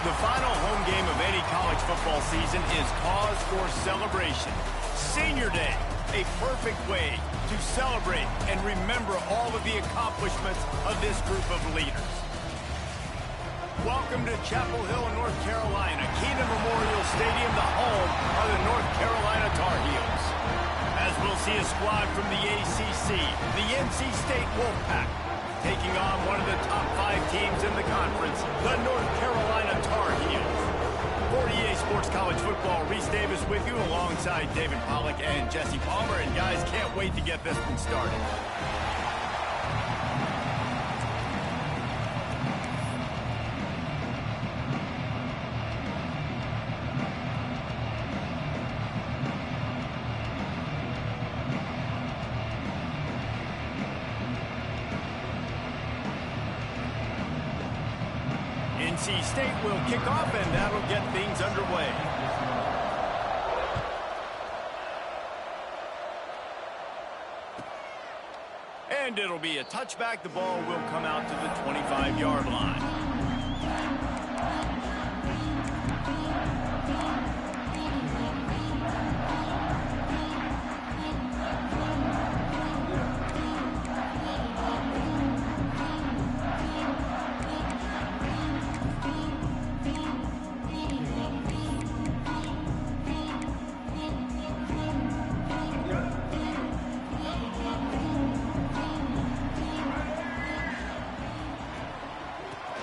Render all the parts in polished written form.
The final home game of any college football season is cause for celebration. Senior Day, a perfect way to celebrate and remember all of the accomplishments of this group of leaders. Welcome to Chapel Hill, North Carolina, Keenan Memorial Stadium, the home of the North Carolina Tar Heels. As we'll see a squad from the ACC, the NC State Wolfpack, taking on one of the top 5 teams in the conference, the North Carolina Tar Heels. For EA Sports College Football, Reese Davis with you alongside David Pollack and Jesse Palmer. And guys, can't wait to get this one started. NC State will kick off, and that'll get things underway. And it'll be a touchback. The ball will come out to the 25-yard line.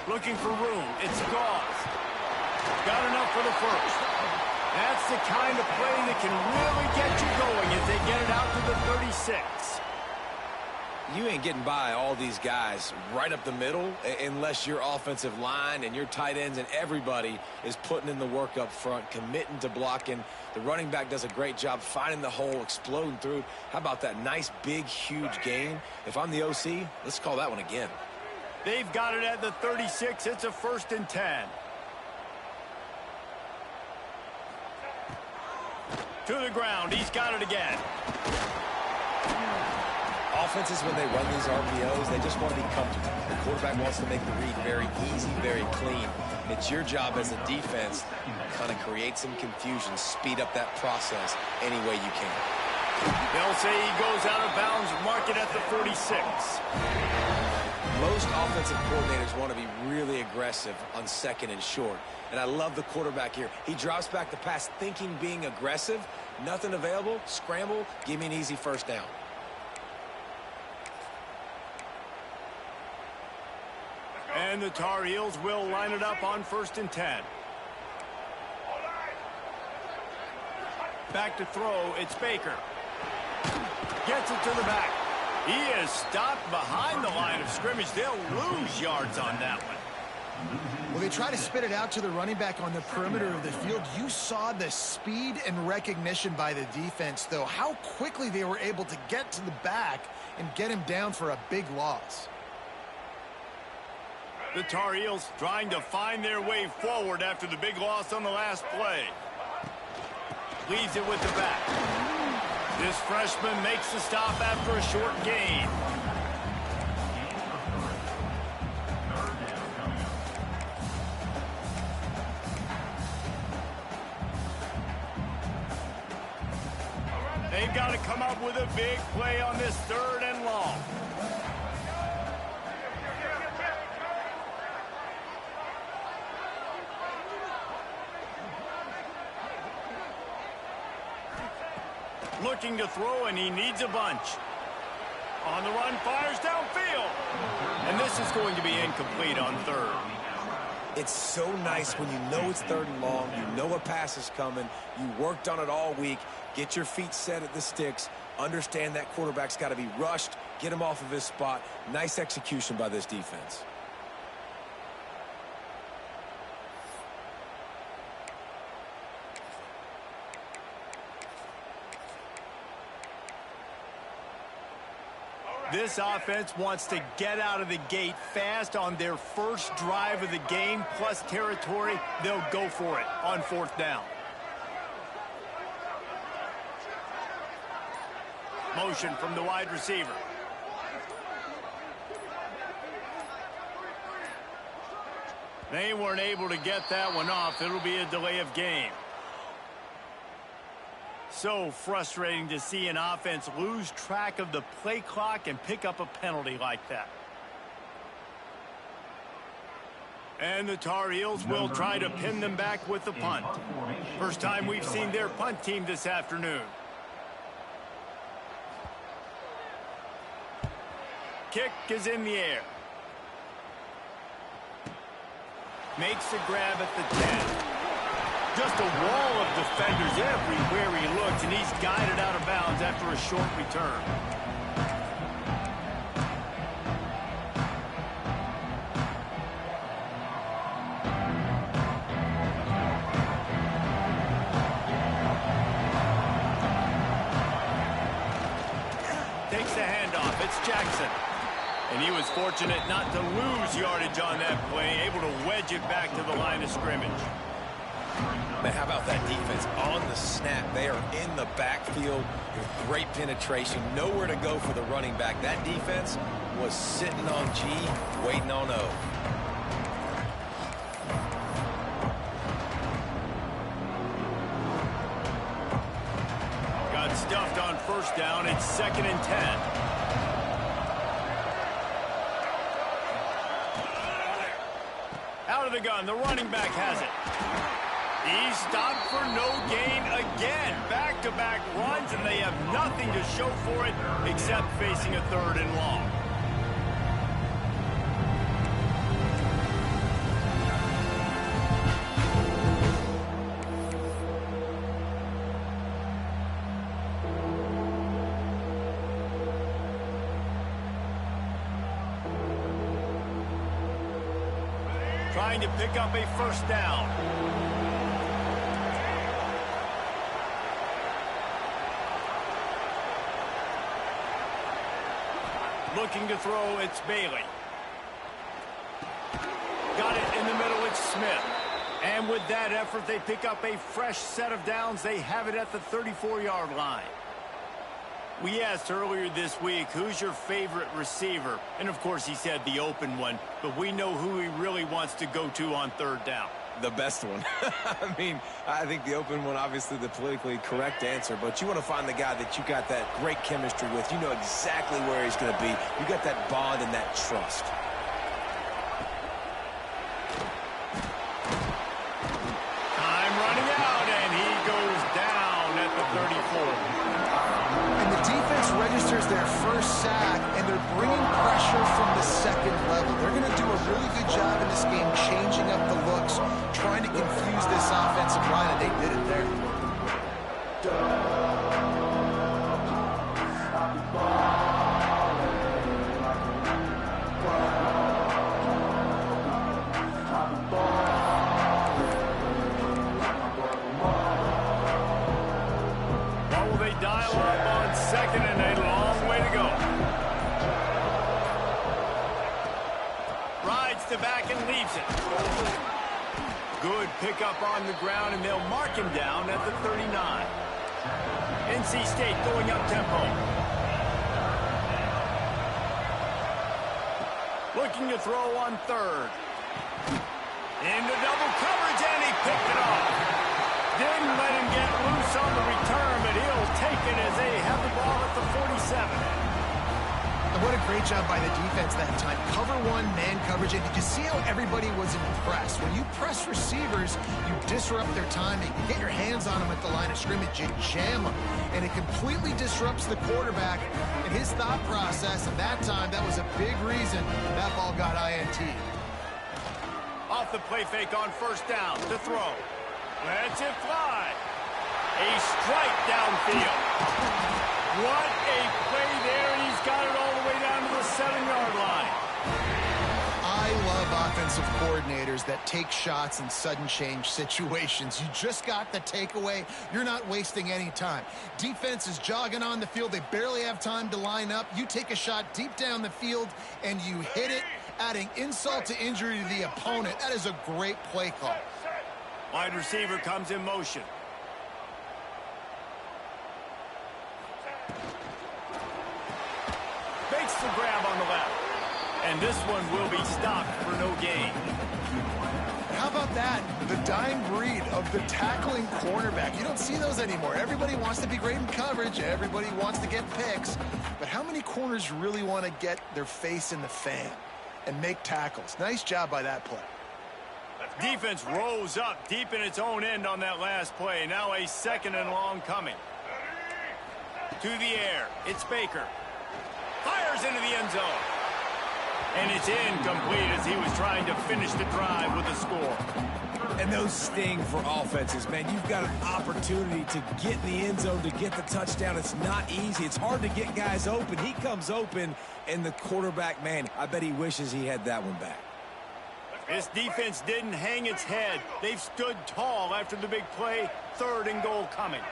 Looking for room. It's Gauze. Got enough for the first. That's the kind of play that can really get you going as they get it out to the 36. You ain't getting by all these guys right up the middle unless your offensive line and your tight ends and everybody is putting in the work up front, committing to blocking. The running back does a great job finding the hole, exploding through. How about that nice, big, huge gain? If I'm the OC, let's call that one again. They've got it at the 36. It's a 1st and 10. To the ground. He's got it again. Offenses, when they run these RPOs, they just want to be comfortable. The quarterback wants to make the read very easy, very clean. It's your job as a defense to kind of create some confusion, speed up that process any way you can. They'll say he goes out of bounds, mark it at the 46. Most offensive coordinators want to be really aggressive on 2nd and short. And I love the quarterback here. He drops back the pass thinking being aggressive. Nothing available. Scramble. Give me an easy 1st down. And the Tar Heels will line it up on 1st and 10. Back to throw. It's Baker. Gets it to the back. He is stopped behind the line of scrimmage. They'll lose yards on that one. Well, they try to spit it out to the running back on the perimeter of the field. You saw the speed and recognition by the defense, though, how quickly they were able to get to the back and get him down for a big loss. The Tar Heels trying to find their way forward after the big loss on the last play. Leaves it with the back. This freshman makes the stop after a short gain. They've got to come up with a big play on this 3rd and long. Looking to throw, and he needs a bunch. On the run, fires downfield. And this is going to be incomplete on 3rd. It's so nice when you know it's 3rd and long, you know a pass is coming, you worked on it all week, get your feet set at the sticks, understand that quarterback's got to be rushed, get him off of his spot. Nice execution by this defense. This offense wants to get out of the gate fast on their first drive of the game, plus territory. They'll go for it on 4th down. Motion from the wide receiver. They weren't able to get that one off. It'll be a delay of game. So frustrating to see an offense lose track of the play clock and pick up a penalty like that. And the Tar Heels will try to pin them back with the punt. First time we've seen their punt team this afternoon. Kick is in the air. Makes the grab at the 10. Just a wall of defenders everywhere he looks, and he's guided out of bounds after a short return. Takes the handoff. It's Jackson. And he was fortunate not to lose yardage on that play, able to wedge it back to the line of scrimmage. Man, how about that defense on the snap? They are in the backfield with great penetration, nowhere to go for the running back. That defense was sitting on G, waiting on O. Got stuffed on first down. It's 2nd and 10. Out of the gun, the running back has it. He's stopped for no gain again. Back-to-back runs, and they have nothing to show for it except facing a 3rd and long. Trying to pick up a first down. Looking to throw, it's Bailey. Got it in the middle, it's Smith. And with that effort, they pick up a fresh set of downs. They have it at the 34-yard line. We asked earlier this week, who's your favorite receiver? And, of course, he said the open one. But we know who he really wants to go to on 3rd down. The best one. I mean, I think the open one, obviously the politically correct answer, but you want to find the guy that you got that great chemistry with. You know exactly where he's going to be. You got that bond and that trust. Time running out, and he goes down at the 34. And the defense registers their first sack, and they're bringing pressure from the 2nd level. They're going to do a really good job in this game changing up the looks, trying to confuse this offensive line, and they did it there. What will they dial up on 2nd and a long way to go? Rides to back and leaves it. Good pickup on the ground, and they'll mark him down at the 39. NC State going up tempo. Looking to throw on 3rd. Into double coverage, and he picked it off. Didn't let him get loose on the return, but he'll take it as they have the ball at the 47. And what a great job by the defense that time. Cover 1, man coverage, and did you see how everybody was impressed? When you press receivers, you disrupt their timing. You get your hands on them at the line of scrimmage, you jam them, and it completely disrupts the quarterback and his thought process, and that time, that was a big reason that ball got INT. Off the play fake on first down to throw. Lets it fly. A strike downfield. What a play there, and he's got it all the way down to the 7-yard line. I love offensive coordinators that take shots in sudden change situations. You just got the takeaway. You're not wasting any time. Defense is jogging on the field. They barely have time to line up. You take a shot deep down the field, and you hit it, adding insult to injury to the opponent. That is a great play call. Wide receiver comes in motion. Makes the grab on the left. And this one will be stopped for no gain. How about that? The dying breed of the tackling cornerback. You don't see those anymore. Everybody wants to be great in coverage. Everybody wants to get picks. But how many corners really want to get their face in the fan and make tackles? Nice job by that play. Defense rose up deep in its own end on that last play. Now a 2nd and long coming. To the air. It's Baker. Fires into the end zone. And it's incomplete as he was trying to finish the drive with a score. And those sting for offenses, man. You've got an opportunity to get in the end zone, to get the touchdown. It's not easy. It's hard to get guys open. He comes open, and the quarterback, man, I bet he wishes he had that one back. This defense didn't hang its head. They've stood tall after the big play. 3rd and goal coming.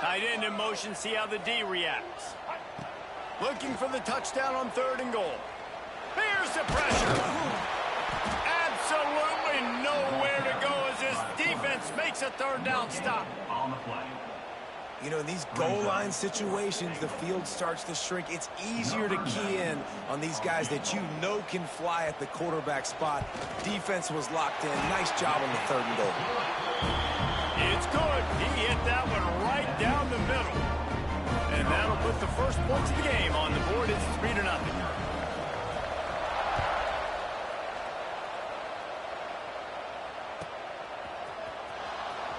Tight end in motion, see how the D reacts. Looking for the touchdown on 3rd and goal. Here's the pressure. Absolutely nowhere to go as this defense makes a 3rd down stop. On the play. You know, in these goal line situations, the field starts to shrink. It's easier to key in on these guys that you know can fly at the quarterback spot. Defense was locked in. Nice job on the 3rd and goal. It's good. He hit that one right down the middle. And that'll put the first points of the game on the board. It's 3-0.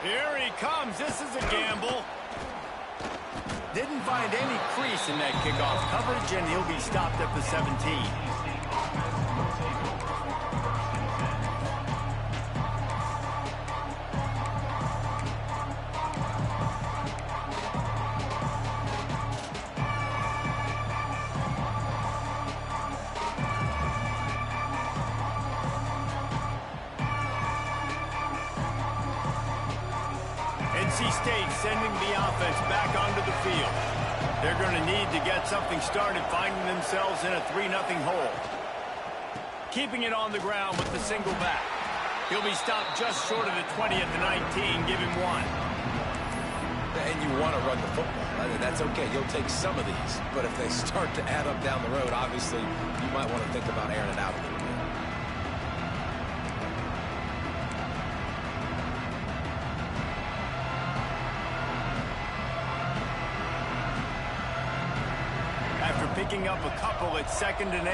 Here he comes. This is a gamble. Didn't find any crease in that kickoff coverage, and he'll be stopped at the 17. NC State sending the offense back onto the field. They're going to need to get something started, finding themselves in a 3-0 hole. Keeping it on the ground with the single back. He'll be stopped just short of the 20 at the 19. Give him 1. And you want to run the football. I mean, that's okay. You'll take some of these. But if they start to add up down the road, obviously, you might want to think about airing it out a little bit. Picking up a couple at 2nd and 8.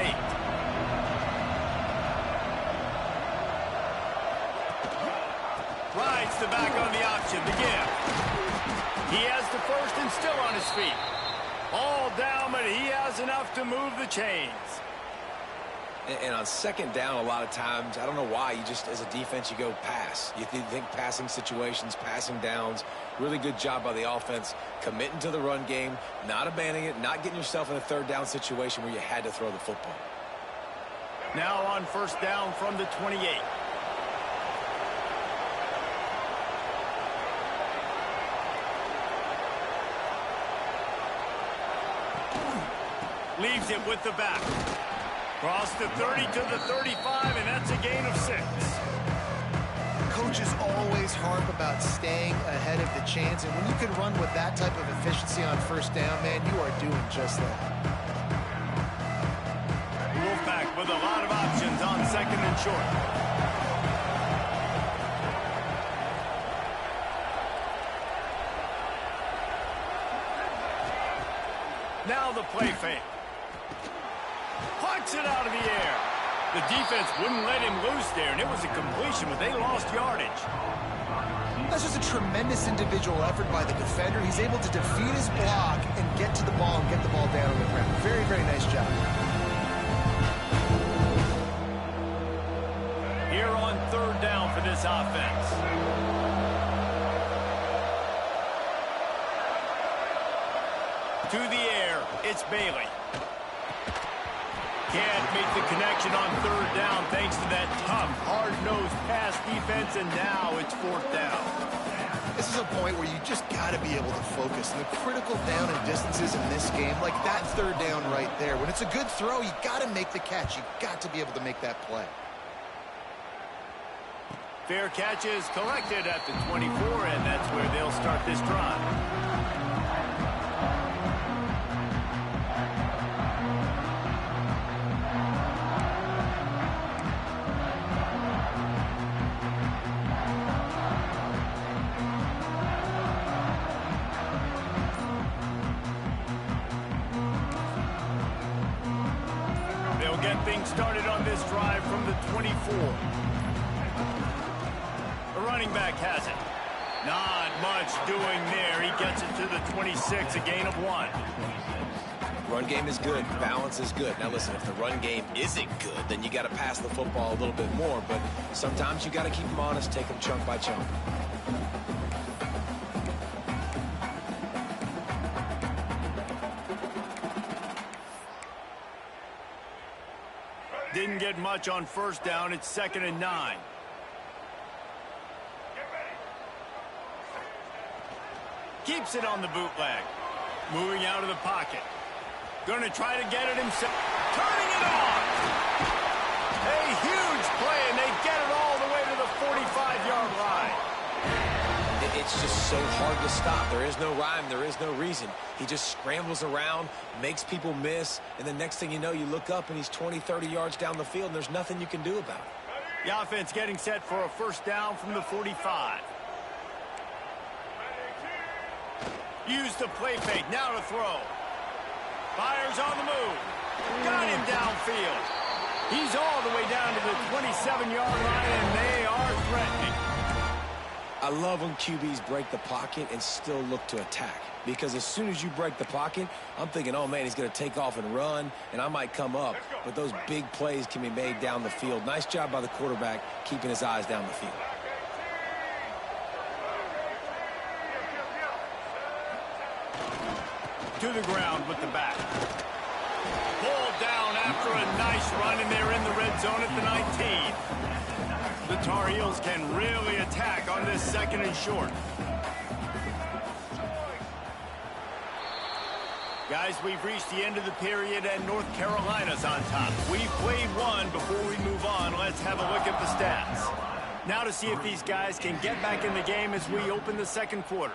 Rides the back on the option, the give. He has the 1st and still on his feet. All down, but he has enough to move the chains. And on 2nd down, a lot of times, I don't know why, you just, as a defense, you go pass. You think passing situations, passing downs. Really good job by the offense, committing to the run game, not abandoning it, not getting yourself in a 3rd down situation where you had to throw the football. Now on 1st down from the 28. Leaves it with the back. Cross the 30 to the 35, and that's a gain of 6. Coaches always harp about staying ahead of the chains, and when you can run with that type of efficiency on 1st down, man, you are doing just that. Wolfpack with a lot of options on 2nd and short. Now the play fake. Pucks it out of the air. The defense wouldn't let him loose there, and it was a completion, but they lost yardage. That's just a tremendous individual effort by the defender. He's able to defeat his block and get to the ball and get the ball down on the ground. Very, very nice job. Here on 3rd down for this offense. To the air, it's Bailey. Can't make the connection on 3rd down thanks to that tough, hard-nosed pass defense, and now it's 4th down. This is a point where you just got to be able to focus. And the critical down and distances in this game, like that 3rd down right there, when it's a good throw, you got to make the catch. You got to be able to make that play. Fair catch is collected at the 24, and that's where they'll start this drive. get things started on this drive from the 24. The running back has it. Not much doing there. He gets it to the 26, a gain of 1. Run game is good. Balance is good. Now listen, if the run game isn't good, then you got to pass the football a little bit more. But sometimes you got to keep them honest, take them chunk by chunk. Didn't get much on first down. It's 2nd and 9. Keeps it on the bootleg. Moving out of the pocket. Going to try to get it himself. Turning it on. A huge play, and they get it all the way to the 45-yard line. It's just so hard to stop. There is no rhyme. There is no reason. He just scrambles around, makes people miss, and the next thing you know, you look up and he's 20, 30 yards down the field, and there's nothing you can do about it. The offense getting set for a first down from the 45. Use the play fake. Now to throw. Fires on the move. Got him downfield. He's all the way down to the 27-yard line, and they are threatening. I love when QBs break the pocket and still look to attack. Because as soon as you break the pocket, I'm thinking, oh, man, he's going to take off and run, and I might come up. But those big plays can be made down the field. Nice job by the quarterback keeping his eyes down the field. To the ground with the back. Pulled down after a nice run, and they're in the red zone at the 19. The Tar Heels can really attack on this 2nd and short. Guys, we've reached the end of the period, and North Carolina's on top. We've played one. Before we move on, let's have a look at the stats. Now to see if these guys can get back in the game as we open the 2nd quarter.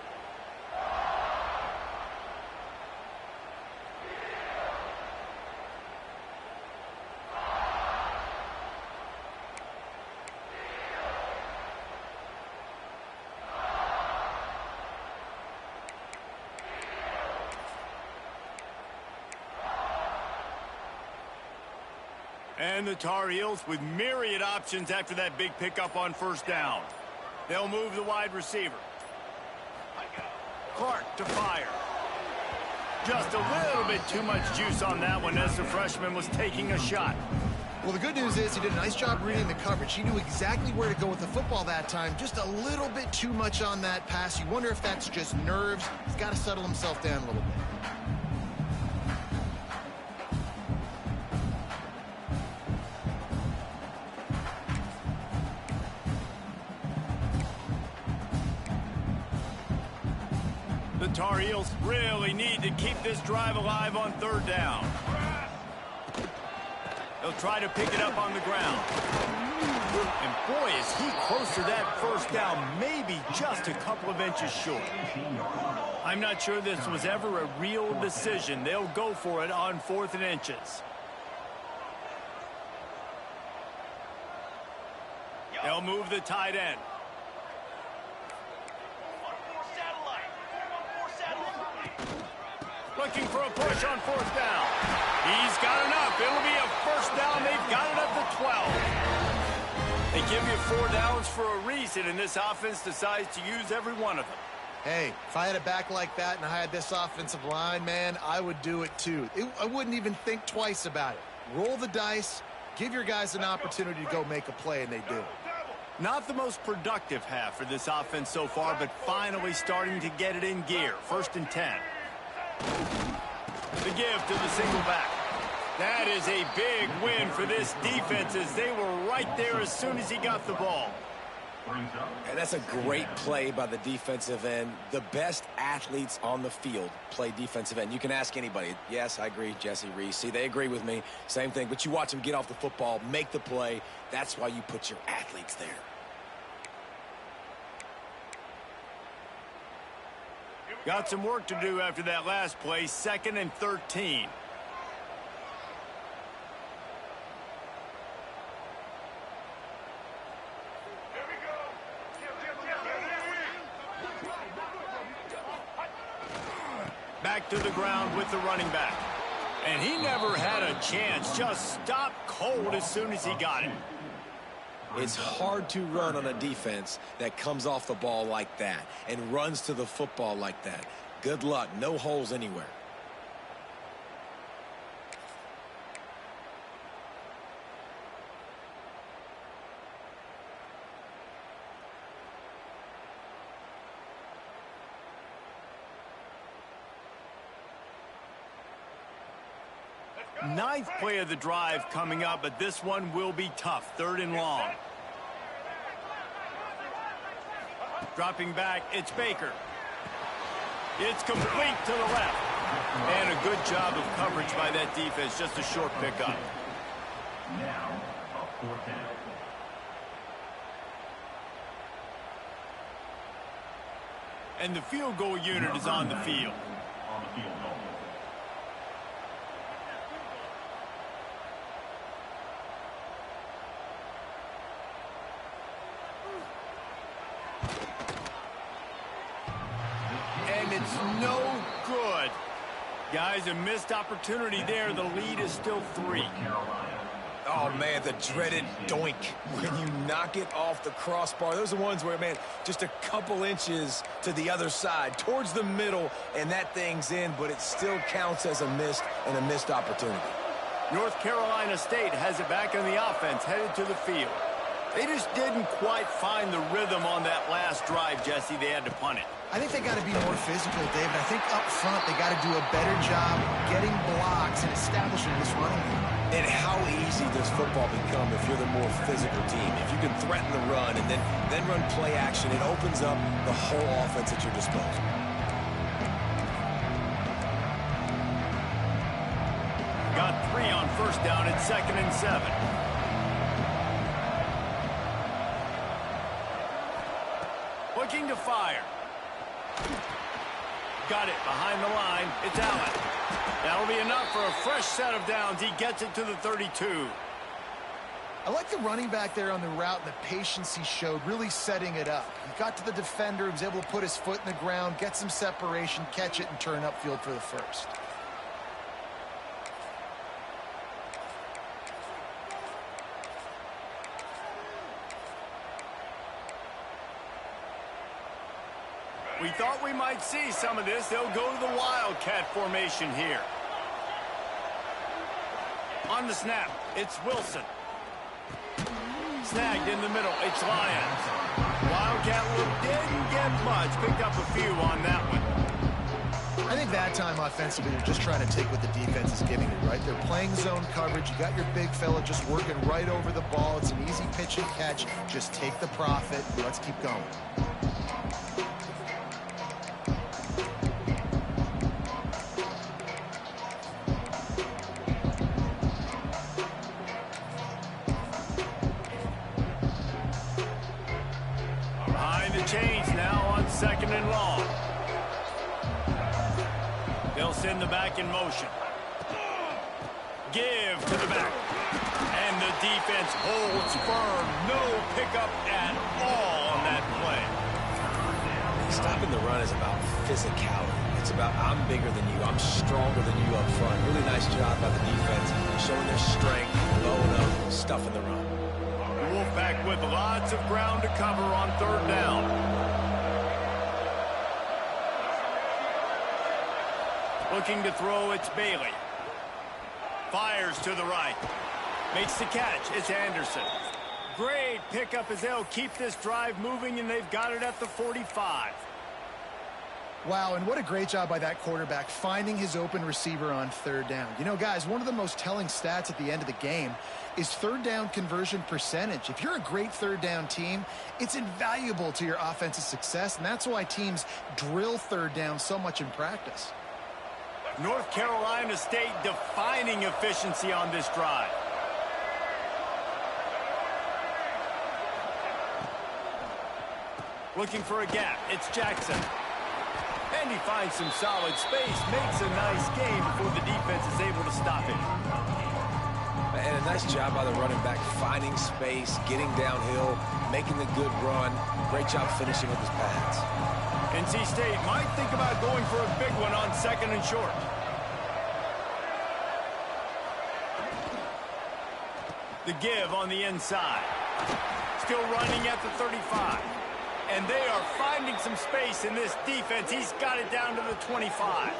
And the Tar Heels with myriad options after that big pickup on first down. They'll move the wide receiver. Clark to fire. Just a little bit too much juice on that one as the freshman was taking a shot. Well, the good news is he did a nice job reading the coverage. He knew exactly where to go with the football that time. Just a little bit too much on that pass. You wonder if that's just nerves. He's got to settle himself down a little bit. The Tar Heels really need to keep this drive alive on 3rd down. They'll try to pick it up on the ground. And boy, is he close to that first down, maybe just a couple of inches short. I'm not sure this was ever a real decision. They'll go for it on 4th and inches. They'll move the tight end. Looking for a push on 4th down. He's got enough. It'll be a first down. They've got it at the 12. They give you 4 downs for a reason, and this offense decides to use every one of them. Hey, if I had a back like that and I had this offensive line, man, I would do it too. I wouldn't even think twice about it. Roll the dice, give your guys an opportunity to go make a play, and they do. Not the most productive half for this offense so far, but finally starting to get it in gear. 1st and 10. The give to the single back. That is a big win for this defense as they were right there as soon as he got the ball. And that's a great play by the defensive end. The best athletes on the field play defensive end. You can ask anybody. Yes, I agree, Jesse Reese. See, they agree with me. Same thing. But you watch them get off the football, make the play. That's why you put your athletes there. Got some work to do after that last play. 2nd and 13. Back to the ground with the running back. And he never had a chance. Just stopped hold as soon as he got it. It's hard to run on a defense that comes off the ball like that and runs to the football like that. Good luck. No holes anywhere. Ninth play of the drive coming up, but this one will be tough. 3rd and long. Dropping back, it's Baker. It's complete to the left. And a good job of coverage by that defense. Just a short pickup. Now, a 4th down. And the field goal unit is on the field. On the field goal. And it's no good. Guys, a missed opportunity there. The lead is still 3. Oh, man, the dreaded doink when you knock it off the crossbar. Those are the ones where, man, just a couple inches to the other side, towards the middle, and that thing's in, but it still counts as a missed opportunity. North Carolina State has it back in the offense, headed to the field. They just didn't quite find the rhythm on that last drive, Jesse. They had to punt it. I think they got to be more physical, David. I think up front they got to do a better job getting blocks and establishing this running game. And how easy does football become if you're the more physical team? If you can threaten the run and then run play action, it opens up the whole offense at your disposal. Got 3 on 1st down. It's 2nd and 7. Looking to fire. Got it behind the line. It's Allen. That'll be enough for a fresh set of downs. He gets it to the 32. I like the running back there on the route and the patience he showed, really setting it up. He got to the defender, he was able to put his foot in the ground, get some separation, catch it, and turn upfield for the first. We thought we might see some of this. They'll go to the Wildcat formation here. On the snap, it's Wilson. Snagged in the middle, it's Lyons. Wildcat look didn't get much. Picked up a few on that one. I think that time offensively, they're just trying to take what the defense is giving you, right? They're playing zone coverage. You got your big fella just working right over the ball. It's an easy pitch and catch. Just take the profit. Let's keep going. Change now on 2nd and long. They'll send the back in motion. Give to the back. And the defense holds firm. No pickup at all on that play. Stopping the run is about physicality. It's about I'm bigger than you. I'm stronger than you up front. Really nice job by the defense, showing their strength, blowing up, stuffing the run. Wolfpack with lots of ground to cover on 3rd down. Looking to throw, it's Bailey. Fires to the right. Makes the catch, it's Anderson. Great pickup as they'll keep this drive moving, and they've got it at the 45. Wow, and what a great job by that quarterback finding his open receiver on 3rd down. You know, guys, one of the most telling stats at the end of the game is 3rd down conversion percentage. If you're a great 3rd down team, it's invaluable to your offensive success, and that's why teams drill 3rd down so much in practice. North Carolina State defining efficiency on this drive. Looking for a gap, it's Jackson. And he finds some solid space, makes a nice game before the defense is able to stop it. And a nice job by the running back, finding space, getting downhill, making the good run. Great job finishing with his pads. NC State might think about going for a big one on 2nd and short. The give on the inside. Still running at the 35. And they are finding some space in this defense. He's got it down to the 25.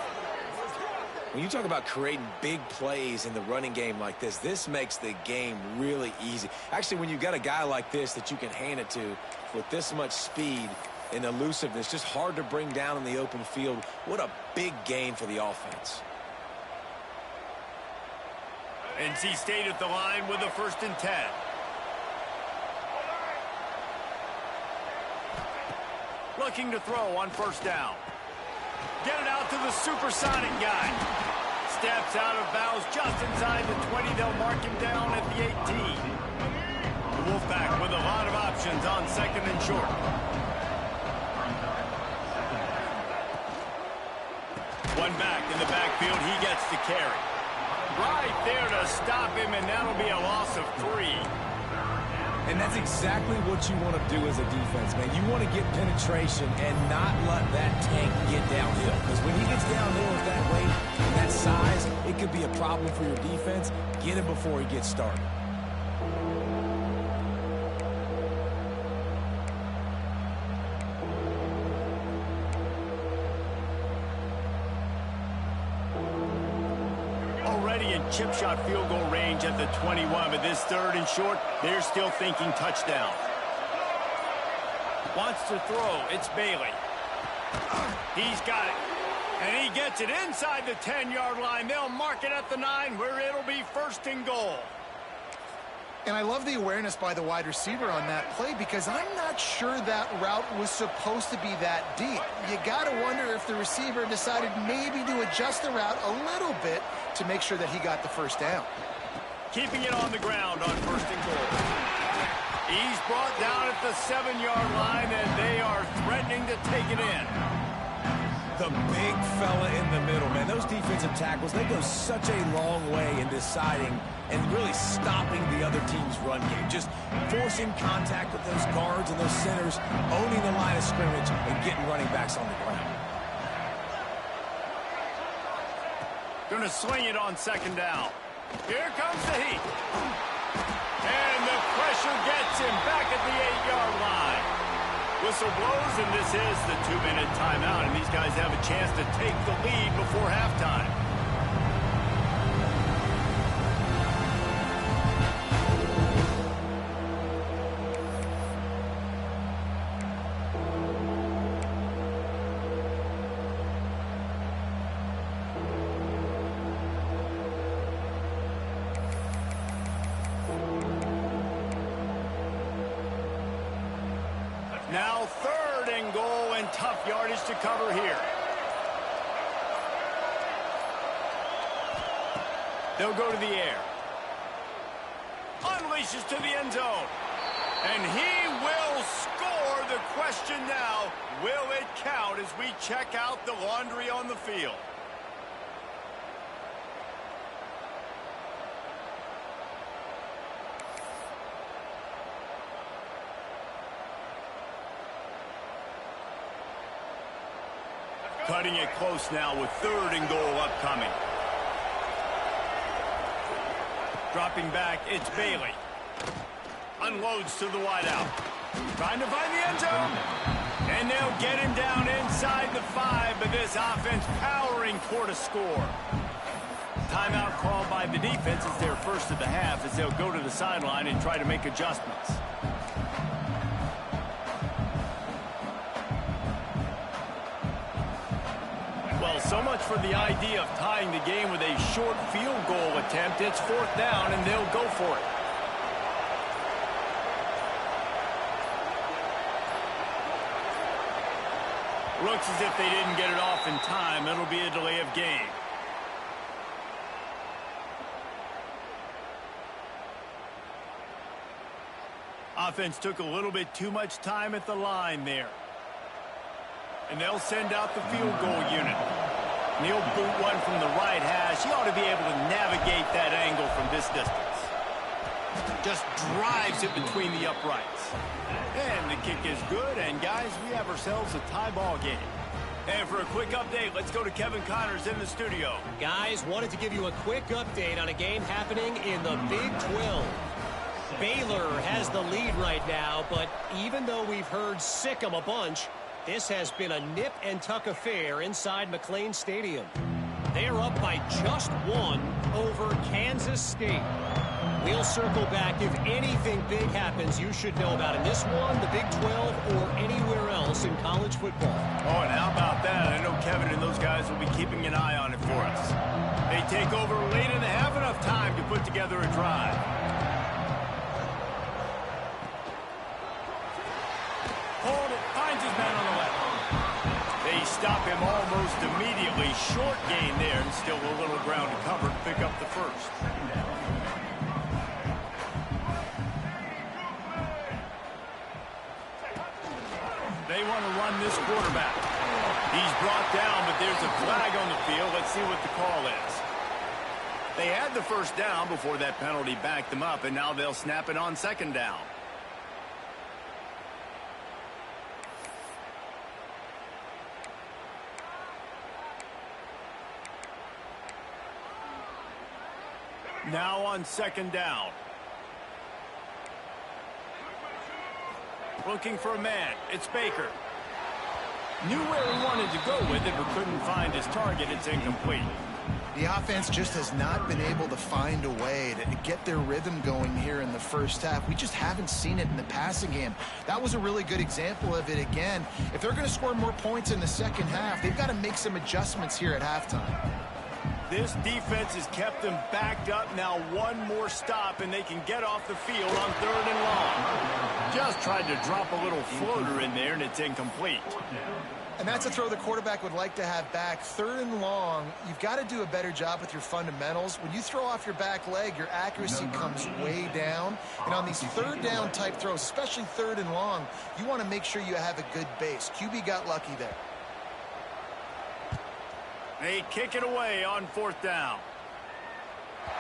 When you talk about creating big plays in the running game like this makes the game really easy. Actually, when you've got a guy like this that you can hand it to with this much speed and elusiveness, just hard to bring down in the open field, what a big gain for the offense. NC State at the line with a 1st and 10. Looking to throw on 1st down. Get it out to the supersonic guy. Steps out of bounds just inside the 20. They'll mark him down at the 18. The Wolfpack with a lot of options on 2nd and short. One back in the backfield. He gets the carry. Right there to stop him, and that'll be a loss of 3. And that's exactly what you want to do as a defense, man. You want to get penetration and not let that tank get downhill. Because when he gets downhill with that weight and that size, it could be a problem for your defense. Get him before he gets started. In chip shot field goal range at the 21, but this 3rd and short, they're still thinking touchdown. Wants to throw. It's Bailey. He's got it. And he gets it inside the 10-yard line. They'll mark it at the 9 where it'll be 1st and goal. And I love the awareness by the wide receiver on that play because I'm not sure that route was supposed to be that deep. You got to wonder if the receiver decided maybe to adjust the route a little bit to make sure that he got the 1st down. Keeping it on the ground on 1st and goal. He's brought down at the 7-yard line, and they are threatening to take it in. The big fella in the middle, man. Those defensive tackles, they go such a long way in deciding and really stopping the other team's run game. Just forcing contact with those guards and those centers, owning the line of scrimmage, and getting running backs on the ground. Going to swing it on 2nd down. Here comes the heat. And the pressure gets him back at the 8-yard line. Whistle blows, and this is the 2-minute timeout, and these guys have a chance to take the lead before halftime. Now 3rd and goal, and tough yardage to cover here. They'll go to the air. Unleashes to the end zone. And he will score. The question now, will it count as we check out the laundry on the field? Cutting it close now with 3rd and goal upcoming. Dropping back, it's Bailey. Unloads to the wideout. Trying to find the end zone. And they'll get him down inside the 5, but this offense powering toward a score. Timeout called by the defense is their 1st of the half as they'll go to the sideline and try to make adjustments. So much for the idea of tying the game with a short field goal attempt. It's 4th down, and they'll go for it. Looks as if they didn't get it off in time. It'll be a delay of game. Offense took a little bit too much time at the line there. And they'll send out the field goal unit. And he'll boot one from the right hash. He ought to be able to navigate that angle from this distance. Just drives it between the uprights. And the kick is good. And, guys, we have ourselves a tie ball game. And for a quick update, let's go to Kevin Connors in the studio. Guys, wanted to give you a quick update on a game happening in the Big 12. Baylor has the lead right now, but even though we've heard sick 'em a bunch, this has been a nip-and-tuck affair inside McLean Stadium. They're up by just one over Kansas State. We'll circle back. If anything big happens, you should know about in this one, the Big 12, or anywhere else in college football. Oh, and how about that? I know Kevin and those guys will be keeping an eye on it for us. They take over late and they have enough time to put together a drive. Hold it, finds his man on the left. They stop him almost immediately. Short gain there, and still a little ground to cover to pick up the first. They want to run this quarterback. He's brought down, but there's a flag on the field. Let's see what the call is. They had the first down before that penalty backed them up, and now they'll snap it on second down. Now on second down. Looking for a man. It's Baker. Knew where he wanted to go with it, but couldn't find his target. It's incomplete. The offense just has not been able to find a way to get their rhythm going here in the first half. We just haven't seen it in the passing game. That was a really good example of it again. If they're going to score more points in the second half, they've got to make some adjustments here at halftime. This defense has kept them backed up. Now one more stop, and they can get off the field on third and long. Just tried to drop a little floater in there, and it's incomplete. And that's a throw the quarterback would like to have back. Third and long, you've got to do a better job with your fundamentals. When you throw off your back leg, your accuracy comes way down. And on these third down type throws, especially third and long, you want to make sure you have a good base. QB got lucky there. They kick it away on fourth down.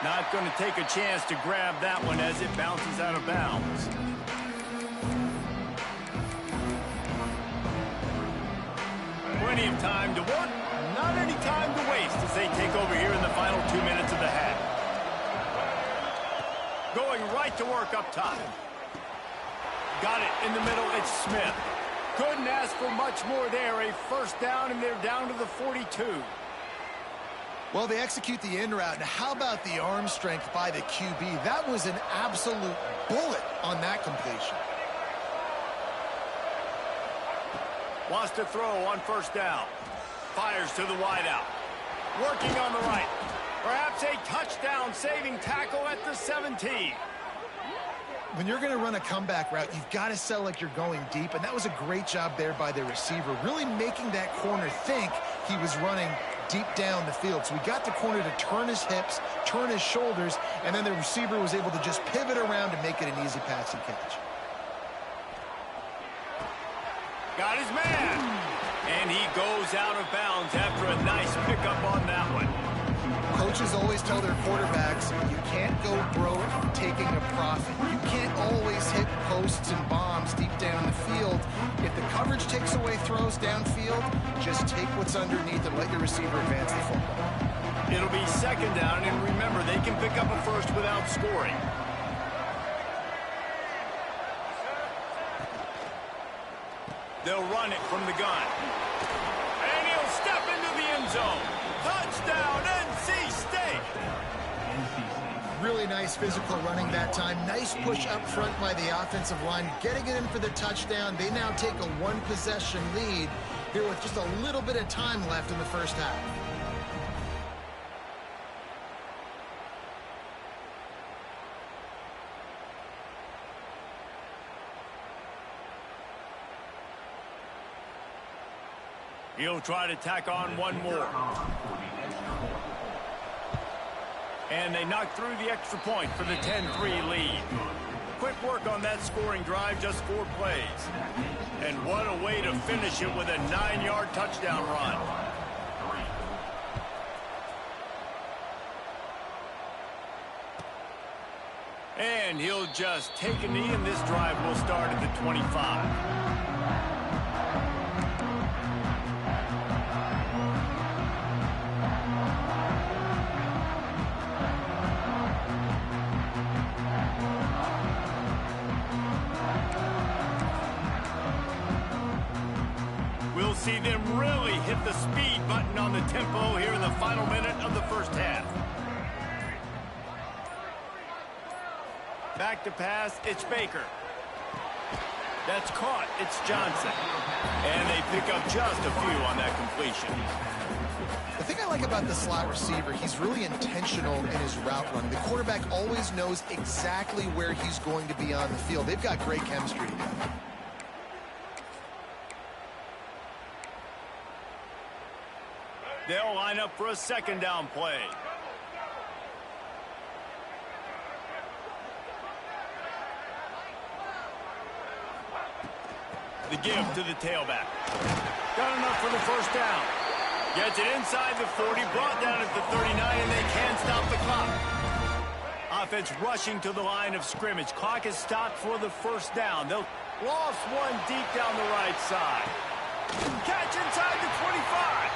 Not going to take a chance to grab that one as it bounces out of bounds. Plenty of time to work, not any time to waste as they take over here in the final 2 minutes of the half. Going right to work up top. Got it in the middle, it's Smith. Couldn't ask for much more there. A first down, and they're down to the 42. Well, they execute the in route. Now, how about the arm strength by the QB? That was an absolute bullet on that completion. Wants to throw on first down. Fires to the wideout. Working on the right. Perhaps a touchdown-saving tackle at the 17. When you're going to run a comeback route, you've got to sell like you're going deep, and that was a great job there by the receiver, really making that corner think he was running deep down the field. So we got the corner to turn his hips, turn his shoulders, and then the receiver was able to just pivot around and make it an easy passing catch. Got his man. And he goes out of bounds after a nice pickup on that one. Coaches always tell their quarterbacks, you can't go broke taking a profit. You can't always hit posts and bombs deep down the field. If the coverage takes away throws downfield, just take what's underneath and let your receiver advance the football. It'll be second down, and remember, they can pick up a first without scoring. They'll run it from the gun. And he'll step into the end zone. Touchdown, NC State! Really nice physical running that time. Nice push up front by the offensive line. Getting it in for the touchdown. They now take a one-possession lead here with just a little bit of time left in the first half. He'll try to tack on one more. And they knock through the extra point for the 10-3 lead. Quick work on that scoring drive, just 4 plays. And what a way to finish it with a 9-yard touchdown run. And he'll just take a knee, and this drive will start at the 25. see them really hit the speed button on the tempo here in the final minute of the first half. Back to pass, it's Baker. That's caught, it's Johnson. And they pick up just a few on that completion. The thing I like about the slot receiver, he's really intentional in his route running. The quarterback always knows exactly where he's going to be on the field. They've got great chemistry together. They'll line up for a second down play. The give to the tailback. Got enough for the first down. Gets it inside the 40, brought down at the 39, and they can't stop the clock. Offense rushing to the line of scrimmage. Clock is stopped for the first down. They'll lost one deep down the right side. Catch inside the 25.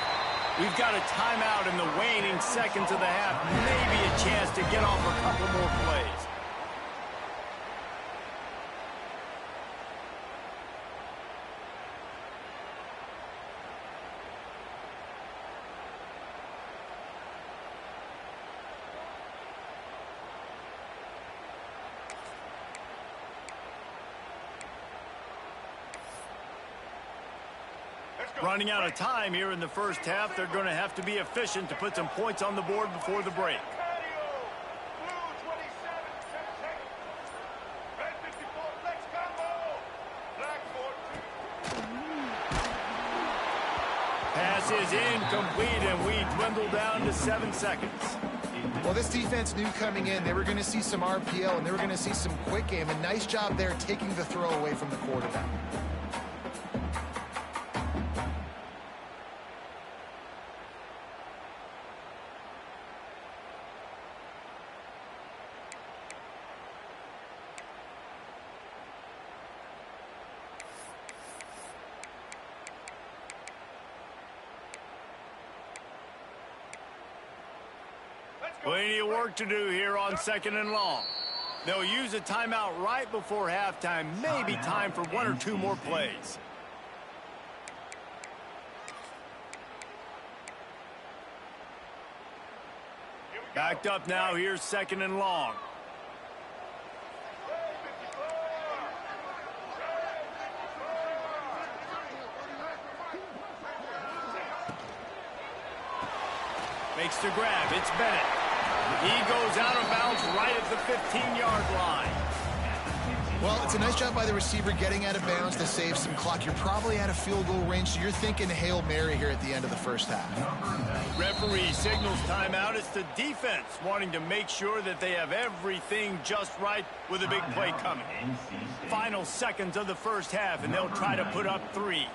We've got a timeout in the waning seconds of the half. Maybe a chance to get off a couple more plays. Running out of time here in the first half. They're going to have to be efficient to put some points on the board before the break. Pass is incomplete, and we dwindle down to 7 seconds. Well, this defense knew coming in they were going to see some RPO, and they were going to see some quick game. A nice job there taking the throw away from the quarterback. Plenty of work to do here on second and long. They'll use a timeout right before halftime. Maybe time for 1 or 2 more plays. Backed up now. Here's second and long. Makes the grab. It's Bennett. He goes out of bounds right at the 15-yard line. Well, it's a nice job by the receiver getting out of bounds to save some clock. You're probably out of field goal range, so you're thinking Hail Mary here at the end of the first half. Referee signals timeout. It's the defense wanting to make sure that they have everything just right with a big play coming. Final seconds of the first half, and they'll try to put up 3.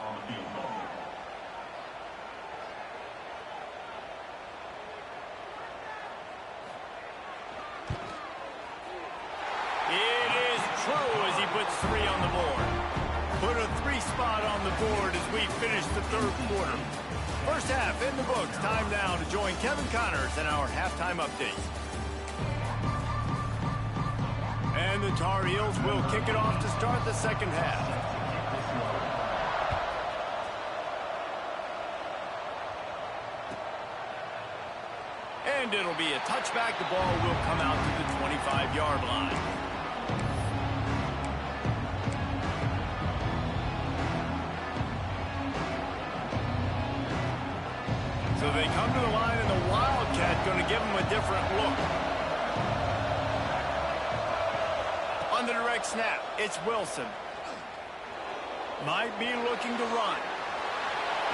As he puts 3 on the board. Put a 3 spot on the board as we finish the third quarter. First half in the books. Time now to join Kevin Connors in our halftime update. And the Tar Heels will kick it off to start the second half. And it'll be a touchback. The ball will come out to the 25-yard line. So they come to the line, and the Wildcat going to give them a different look. On the direct snap, it's Wilson. Might be looking to run.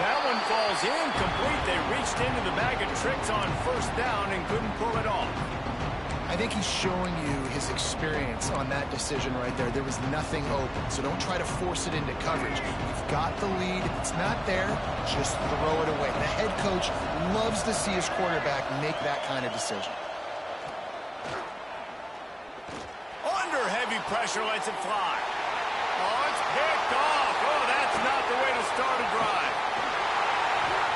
That one falls incomplete. They reached into the bag of tricks on first down and couldn't pull it off. I think he's showing you his experience on that decision right there. There was nothing open, so don't try to force it into coverage. You've got the lead. If it's not there, just throw it away. The head coach loves to see his quarterback make that kind of decision. Under heavy pressure, lets it fly. Oh, it's picked off. Oh, that's not the way to start a drive.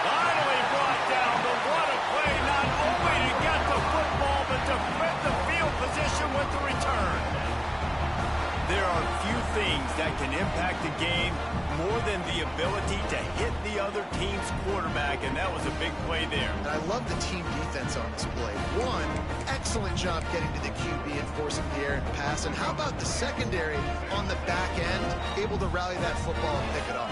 Finally brought down, but what a play, not only to get the football, but to fit the field position with the return. There are few things that can impact the game more than the ability to hit the other team's quarterback, and that was a big play there. And I love the team defense on this play. One, excellent job getting to the QB and forcing the errant pass. And how about the secondary on the back end, able to rally that football and pick it off?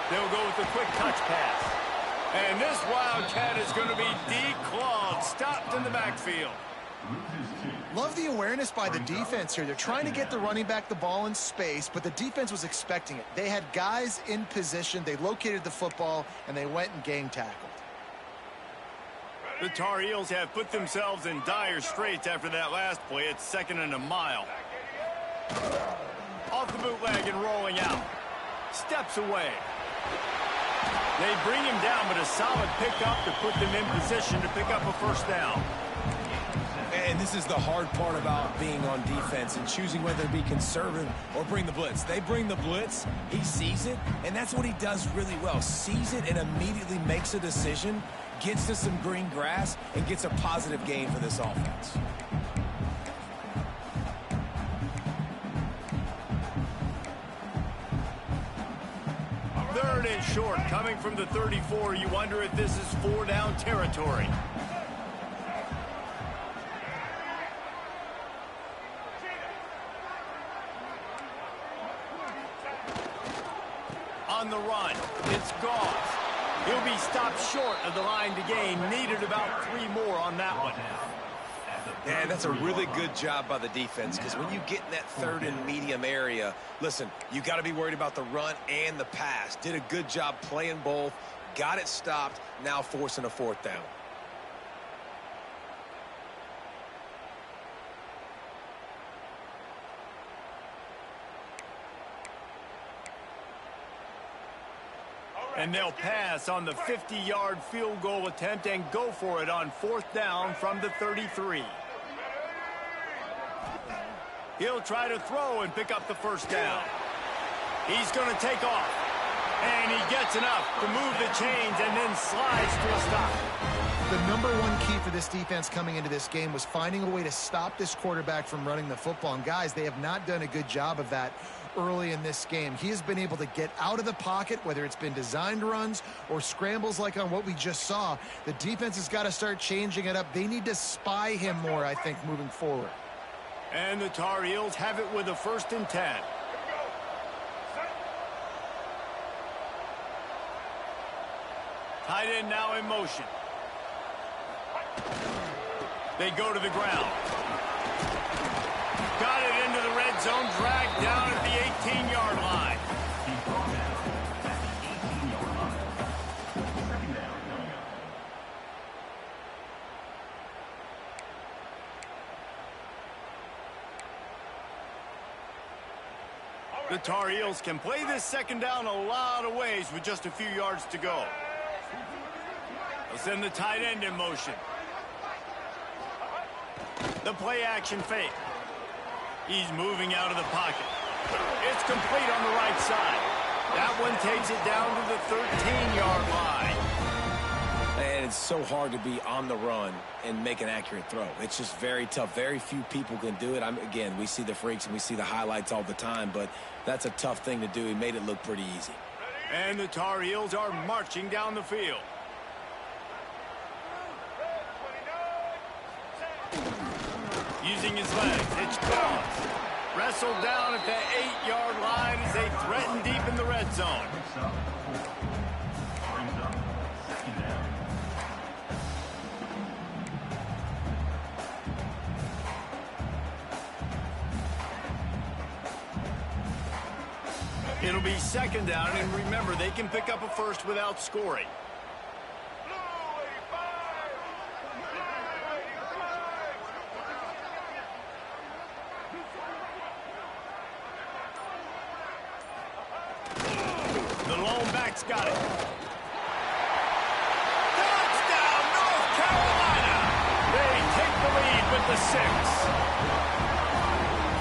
They'll go with a quick touch pass. And this Wildcat is going to be declawed, stopped in the backfield. Love the awareness by the defense here. They're trying to get the running back the ball in space, but the defense was expecting it. They had guys in position. They located the football, and they went and gang tackled. The Tar Heels have put themselves in dire straits after that last play. It's 2nd and a mile. Off the bootleg and rolling out. Steps away. They bring him down, but a solid pickup to put them in position to pick up a first down. And this is the hard part about being on defense and choosing whether to be conservative or bring the blitz. They bring the blitz, he sees it, and that's what he does really well. Sees it and immediately makes a decision, gets to some green grass, and gets a positive gain for this offense. Third and short, coming from the 34. You wonder if this is 4-down territory. On the run, it's Goss. He'll be stopped short of the line to gain. Needed about 3 more on that one. Yeah, that's a really good job by the defense, because when you get in that 3rd and medium area, listen, you got to be worried about the run and the pass. Did a good job playing both, got it stopped, now forcing a 4th down. And they'll pass on the 50-yard field goal attempt and go for it on 4th down from the 33. He'll try to throw and pick up the first down. He's going to take off. And he gets enough to move the chains and then slides to a stop. The number one key for this defense coming into this game was finding a way to stop this quarterback from running the football. And guys, they have not done a good job of that early in this game. He has been able to get out of the pocket, whether it's been designed runs or scrambles like on what we just saw. The defense has got to start changing it up. They need to spy him more, I think, moving forward. And the Tar Heels have it with a 1st and 10. Tight end now in motion. They go to the ground. Got it into the red zone, dragged down at the 18-yard line. The Tar Heels can play this 2nd down a lot of ways with just a few yards to go. They'll send the tight end in motion. The play action fake. He's moving out of the pocket. It's complete on the right side. That one takes it down to the 13-yard line. And it's so hard to be on the run and make an accurate throw. It's just very tough. Very few people can do it. Again, we see the freaks and we see the highlights all the time, but that's a tough thing to do. He made it look pretty easy. And the Tar Heels are marching down the field. Using his legs, it's Goss. Wrestled down at the 8-yard line as they threaten deep in the red zone. It'll be 2nd down, and remember, they can pick up a first without scoring. The lone back's got it. Touchdown, North Carolina! They take the lead with the 6.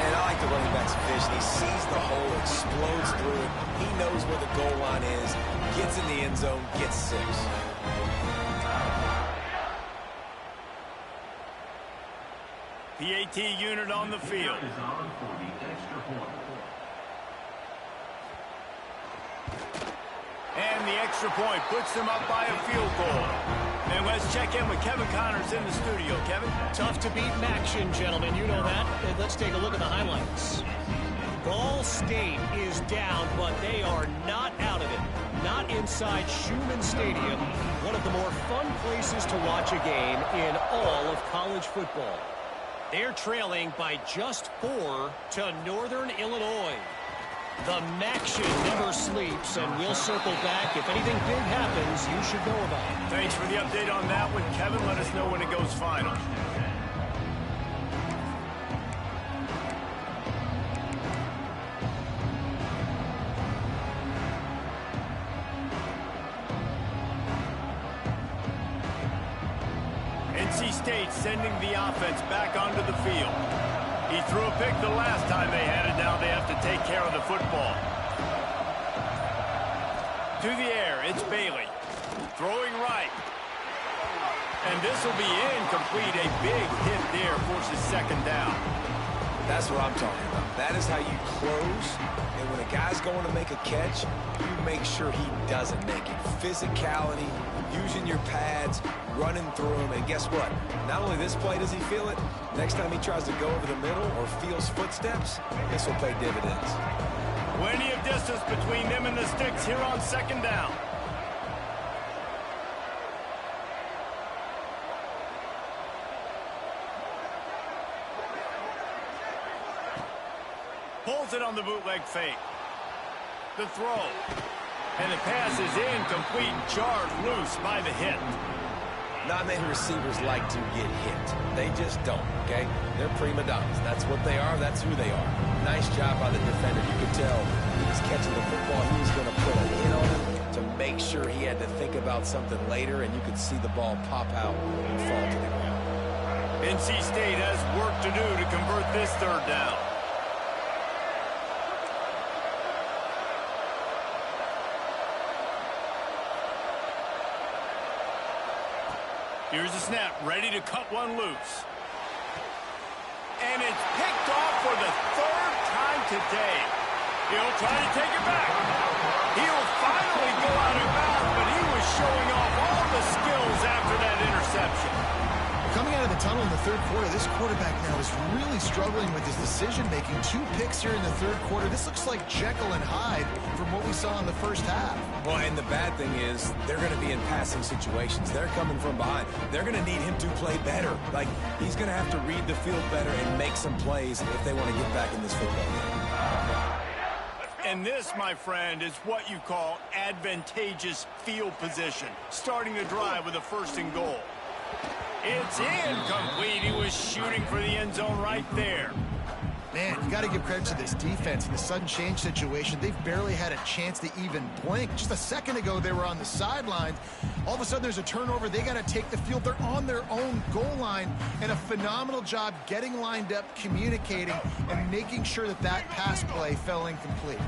And I like the running back's vision. He sees the hole, explodes through it. He knows where the goal line is, gets in the end zone, gets 6. PAT unit on the field. Is on for the extra point. And the extra point puts them up by a field goal. And let's check in with Kevin Connors in the studio. Kevin? Tough to beat action, gentlemen. You know that. And let's take a look at the highlights. Ball State is down, but they are not out of it. Not inside Schumann Stadium, one of the more fun places to watch a game in all of college football. They're trailing by just 4 to Northern Illinois. The Maction never sleeps, and we'll circle back. If anything big happens, you should know about it. Thanks for the update on that one, Kevin. Let us know when it goes final. NC State sending the offense back onto the field. He threw a pick the last time they had it. Now they have to take care of the football. To the air, it's Bailey. Throwing right. And this will be incomplete. A big hit there forces second down. That's what I'm talking about. That is how you close. And when a guy's going to make a catch, you make sure he doesn't make it. Physicality, using your pads, running through them. And guess what? Not only this play does he feel it, next time he tries to go over the middle or feels footsteps, this will pay dividends. Plenty of distance between them and the sticks here on second down. Pulls it on the bootleg fake. The throw. And the pass is incomplete, jarred loose by the hit. Not many receivers like to get hit. They just don't, okay? They're prima donnas. That's what they are. That's who they are. Nice job by the defender. You could tell he was catching the football. He was going to put a hit on him to make sure he had to think about something later, and you could see the ball pop out and fall to the ground. NC State has work to do to convert this third down. Here's the snap, ready to cut one loose. And it's picked off for the third time today. He'll try to take it back. He'll finally go out of bounds, but he was showing off all the skills after that interception. Coming out of the tunnel in the third quarter, this quarterback now is really struggling with his decision-making. 2 picks here in the third quarter. This looks like Jekyll and Hyde from what we saw in the first half. Well, and the bad thing is they're going to be in passing situations. They're coming from behind. They're going to need him to play better. Like, he's going to have to read the field better and make some plays if they want to get back in this football game. And this, my friend, is what you call advantageous field position. Starting the drive with a 1st and goal. It's incomplete. He was shooting for the end zone right there. Man, you got to give credit to this defense in the sudden change situation. They've barely had a chance to even blink. Just a second ago, they were on the sidelines. All of a sudden, there's a turnover. They got to take the field. They're on their own goal line, and a phenomenal job getting lined up, communicating, and making sure that that pass play fell incomplete.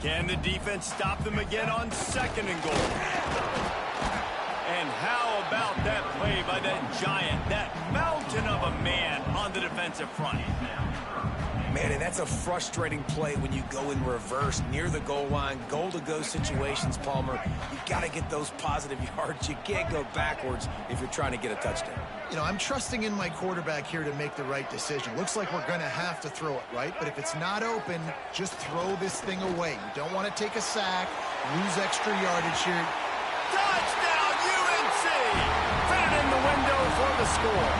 Can the defense stop them again on 2nd and goal? And how about that play by that giant, that mountain of a man on the defensive front? Man, and that's a frustrating play when you go in reverse near the goal line, goal-to-go situations, Palmer. You got to get those positive yards. You can't go backwards if you're trying to get a touchdown. You know, I'm trusting in my quarterback here to make the right decision. Looks like we're going to have to throw it, right? But if it's not open, just throw this thing away. You don't want to take a sack, lose extra yardage here. Touchdown, UNC! Fit it in the window for the score.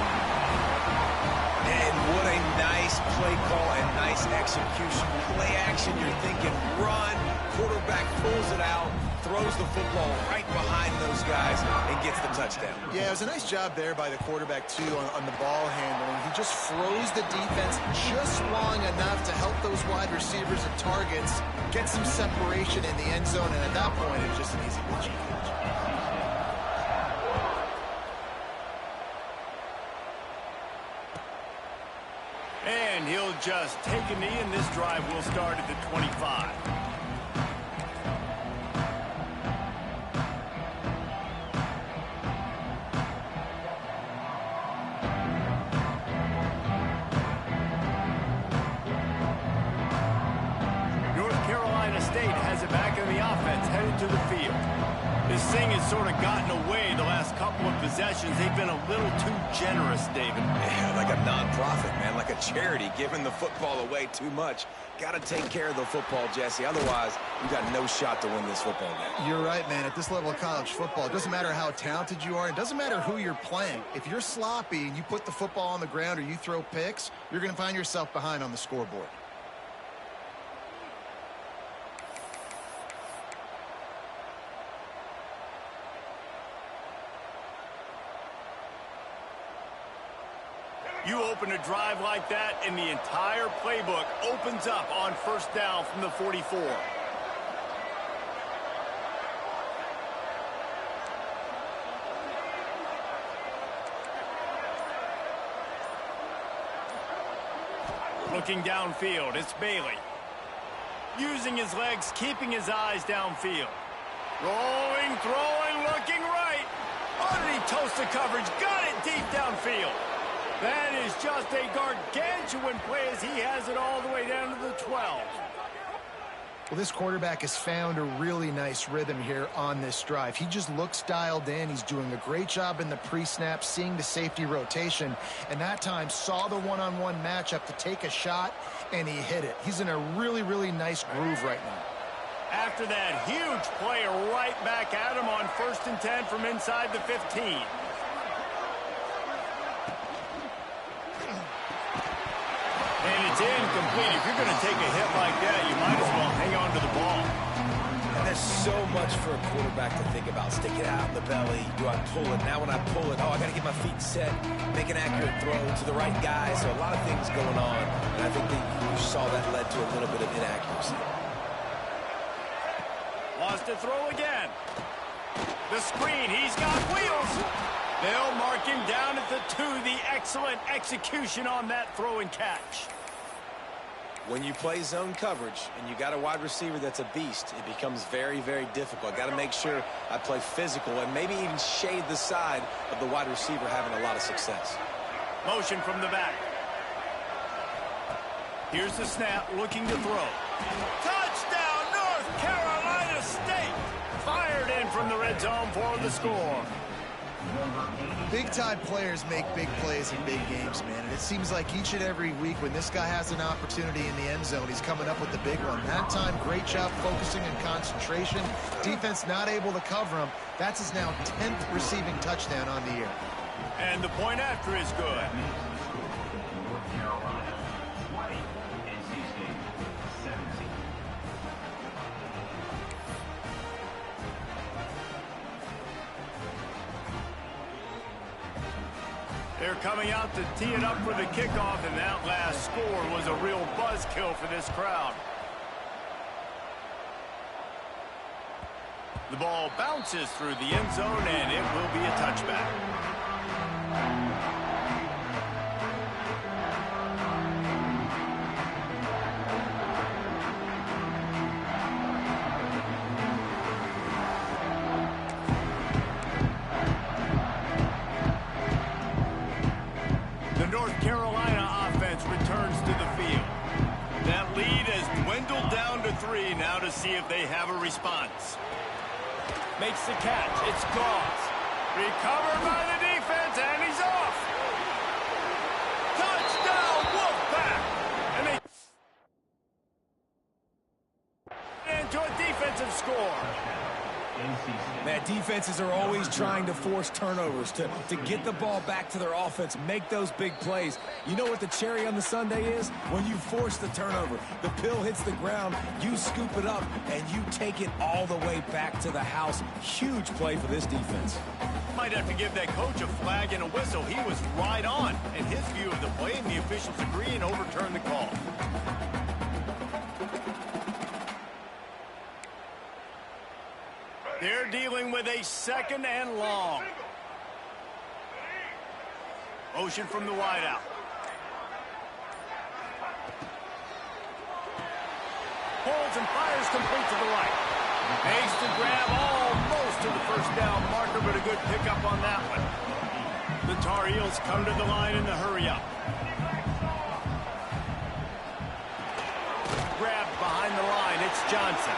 And what a nice play call and nice execution. Play action, you're thinking run. Quarterback pulls it out, throws the football right behind those guys, and gets the touchdown. Yeah, it was a nice job there by the quarterback, too, on the ball handling. He just froze the defense just long enough to help those wide receivers and targets get some separation in the end zone, and at that point, it was just an easy pitch. And he'll just take a knee, and this drive will start at the 25. headed to the field. This thing has sort of gotten away the last couple of possessions. They've been a little too generous, David. Yeah, like a nonprofit, man, like a charity, giving the football away too much. Got to take care of the football, Jesse. Otherwise, you got no shot to win this football game. You're right, man. At this level of college football, it doesn't matter how talented you are. It doesn't matter who you're playing. If you're sloppy and you put the football on the ground or you throw picks, you're going to find yourself behind on the scoreboard. You open a drive like that, and the entire playbook opens up on first down from the 44. Looking downfield, it's Bailey. Using his legs, keeping his eyes downfield. Rolling, throwing, looking right. Oh, did he toast the coverage? Got it deep downfield. That is just a gargantuan play as he has it all the way down to the 12. Well, this quarterback has found a really nice rhythm here on this drive. He just looks dialed in. He's doing a great job in the pre-snap, seeing the safety rotation, and that time saw the one-on-one matchup to take a shot, and he hit it. He's in a really, really nice groove right now. After that huge play right back at him on 1st and 10 from inside the 15. And it's incomplete. If you're going to take a hit like that, you might as well hang on to the ball. And there's so much for a quarterback to think about. Stick it out in the belly. Do I pull it? Now when I pull it, I got to get my feet set, make an accurate throw to the right guy. So a lot of things going on. And I think that you saw that led to a little bit of inaccuracy. Lost to throw again. The screen, he's got wheels. They'll mark him down at the 2. The excellent execution on that throw and catch. When you play zone coverage and you got a wide receiver that's a beast, it becomes very, very difficult. I got to make sure I play physical and maybe even shade the side of the wide receiver having a lot of success. Motion from the back. Here's the snap, looking to throw. Touchdown, North Carolina State! Fired in from the red zone for the score. Big-time players make big plays in big games, man. And it seems like each and every week when this guy has an opportunity in the end zone, he's coming up with the big one. That time, great job focusing and concentration. Defense not able to cover him. That's his now 10th receiving touchdown on the year. And the point after is good. North Carolina 20, NC State 17. They're coming out to tee it up for the kickoff, and that last score was a real buzzkill for this crowd. The ball bounces through the end zone, and it will be a touchback. The North Carolina offense returns to the field. That lead has dwindled down to 3 now to see if they have a response. Makes the catch. It's Goss. Recovered by the defense, and he's off. Touchdown, Wolfpack! And into a defensive score. Man, defenses are always trying to force turnovers to get the ball back to their offense, make those big plays. You know what the cherry on the sundae is? When you force the turnover, the pill hits the ground, you scoop it up, and you take it all the way back to the house. Huge play for this defense. Might have to give that coach a flag and a whistle. He was right on in his view of the play, and the officials agree and overturn the call. They're dealing with a 2nd and long. Motion from the wideout. Pulls and fires complete to the right. Makes the grab almost to the first down marker, but a good pickup on that one. The Tar Heels come to the line in the hurry-up. Grabbed behind the line. It's Johnson.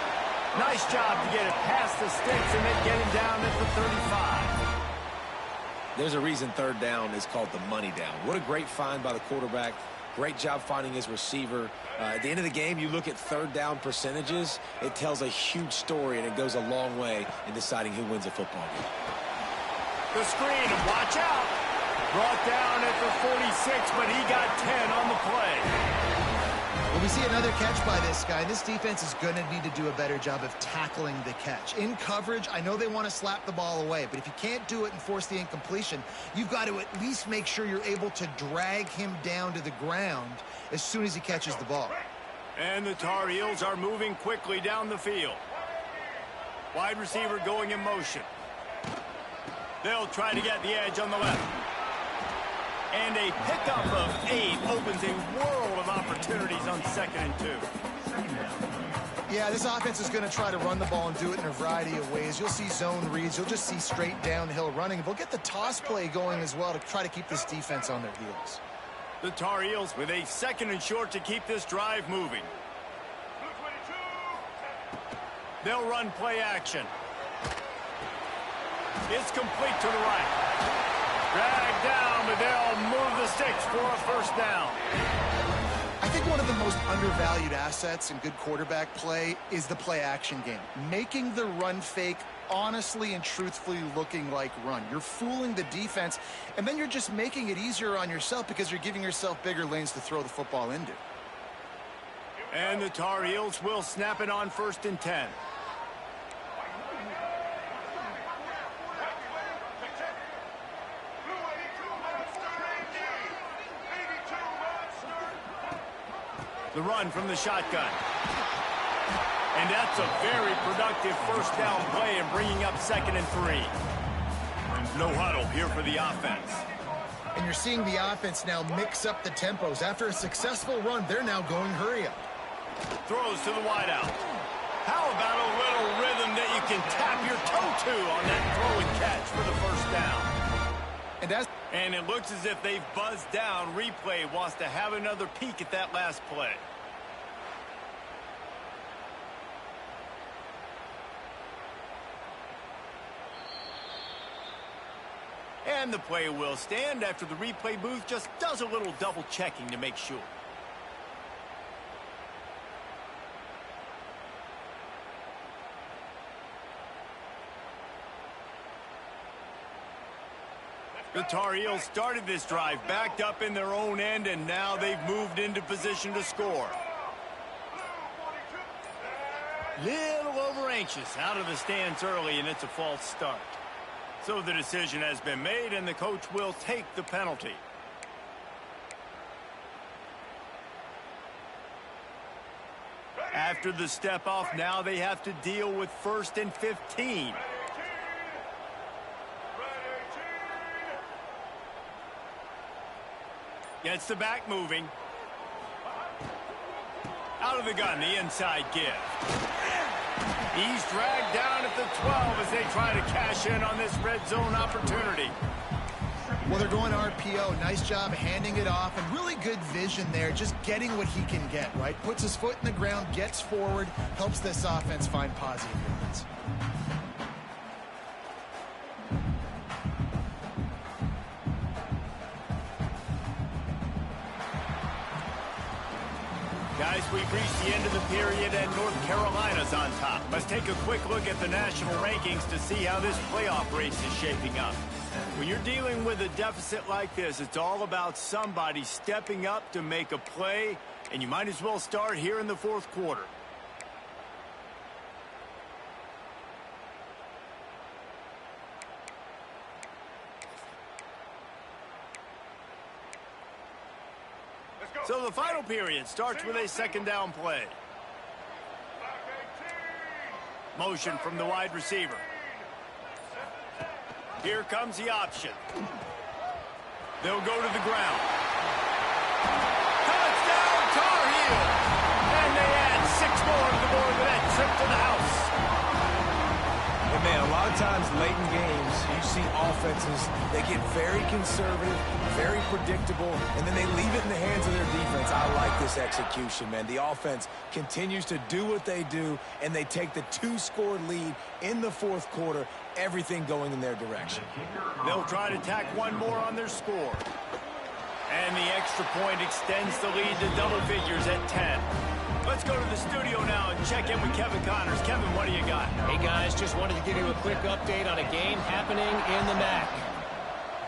Nice job to get it past the sticks and then get him down at the 35. There's a reason third down is called the money down. What a great find by the quarterback. Great job finding his receiver. At the end of the game, you look at third down percentages. It tells a huge story, and it goes a long way in deciding who wins a football game. The screen, and watch out. Brought down at the 46, but he got 10 on the play. Well, we see another catch by this guy. This defense is going to need to do a better job of tackling the catch. In coverage, I know they want to slap the ball away, but if you can't do it and force the incompletion, you've got to at least make sure you're able to drag him down to the ground as soon as he catches the ball. And the Tar Heels are moving quickly down the field. Wide receiver going in motion. They'll try to get the edge on the left. And a pickup of 8 opens a world of opportunities on 2nd and 2. Yeah, this offense is going to try to run the ball and do it in a variety of ways. You'll see zone reads. You'll just see straight downhill running. They'll get the toss play going as well to try to keep this defense on their heels. The Tar Heels with a 2nd and short to keep this drive moving. They'll run play action. It's complete to the right. Dragged down, but they'll move the sticks for a first down. I think one of the most undervalued assets in good quarterback play is the play action game. Making the run fake honestly and truthfully looking like run. You're fooling the defense, and then you're just making it easier on yourself because you're giving yourself bigger lanes to throw the football into. And the Tar Heels will snap it on 1st and 10. The run from the shotgun. And that's a very productive first down play and bringing up 2nd and 3. No huddle here for the offense. And you're seeing the offense now mix up the tempos. After a successful run, they're now going hurry up. Throws to the wideout. How about a little rhythm that you can tap your toe to on that throw and catch for the first down? And it looks as if they've buzzed down. Replay wants to have another peek at that last play. And the play will stand after the replay booth just does a little double checking to make sure. The Tar Heels started this drive backed up in their own end, and now they've moved into position to score. Little over anxious out of the stands early, and it's a false start. So the decision has been made, and the coach will take the penalty. After the step off, now they have to deal with 1st and 15. Gets the back moving. Out of the gun, the inside give. He's dragged down at the 12 as they try to cash in on this red zone opportunity. Well, they're going RPO. Nice job handing it off, and really good vision there, just getting what he can get, right? Puts his foot in the ground, gets forward, helps this offense find positive yards. Guys, we've reached the end of the period, and North Carolina's on top. Let's take a quick look at the national rankings to see how this playoff race is shaping up. When you're dealing with a deficit like this, it's all about somebody stepping up to make a play, and you might as well start here in the 4th quarter. So the final period starts with a 2nd down play. Motion from the wide receiver. Here comes the option. They'll go to the ground. Touchdown, Tar Heels! And they add 6 more to the board with that trip to the house. And man, a lot of times late in games, you see offenses, they get very conservative, very predictable, and then they leave it in the hands of their defense. I like this execution, man. The offense continues to do what they do, and they take the 2-score lead in the fourth quarter, everything going in their direction. They'll try to tack one more on their score. And the extra point extends the lead to double figures at 10. Let's go to the studio now and check in with Kevin Connors. Kevin, what do you got? Hey, guys, just wanted to give you a quick update on a game happening in the MAC.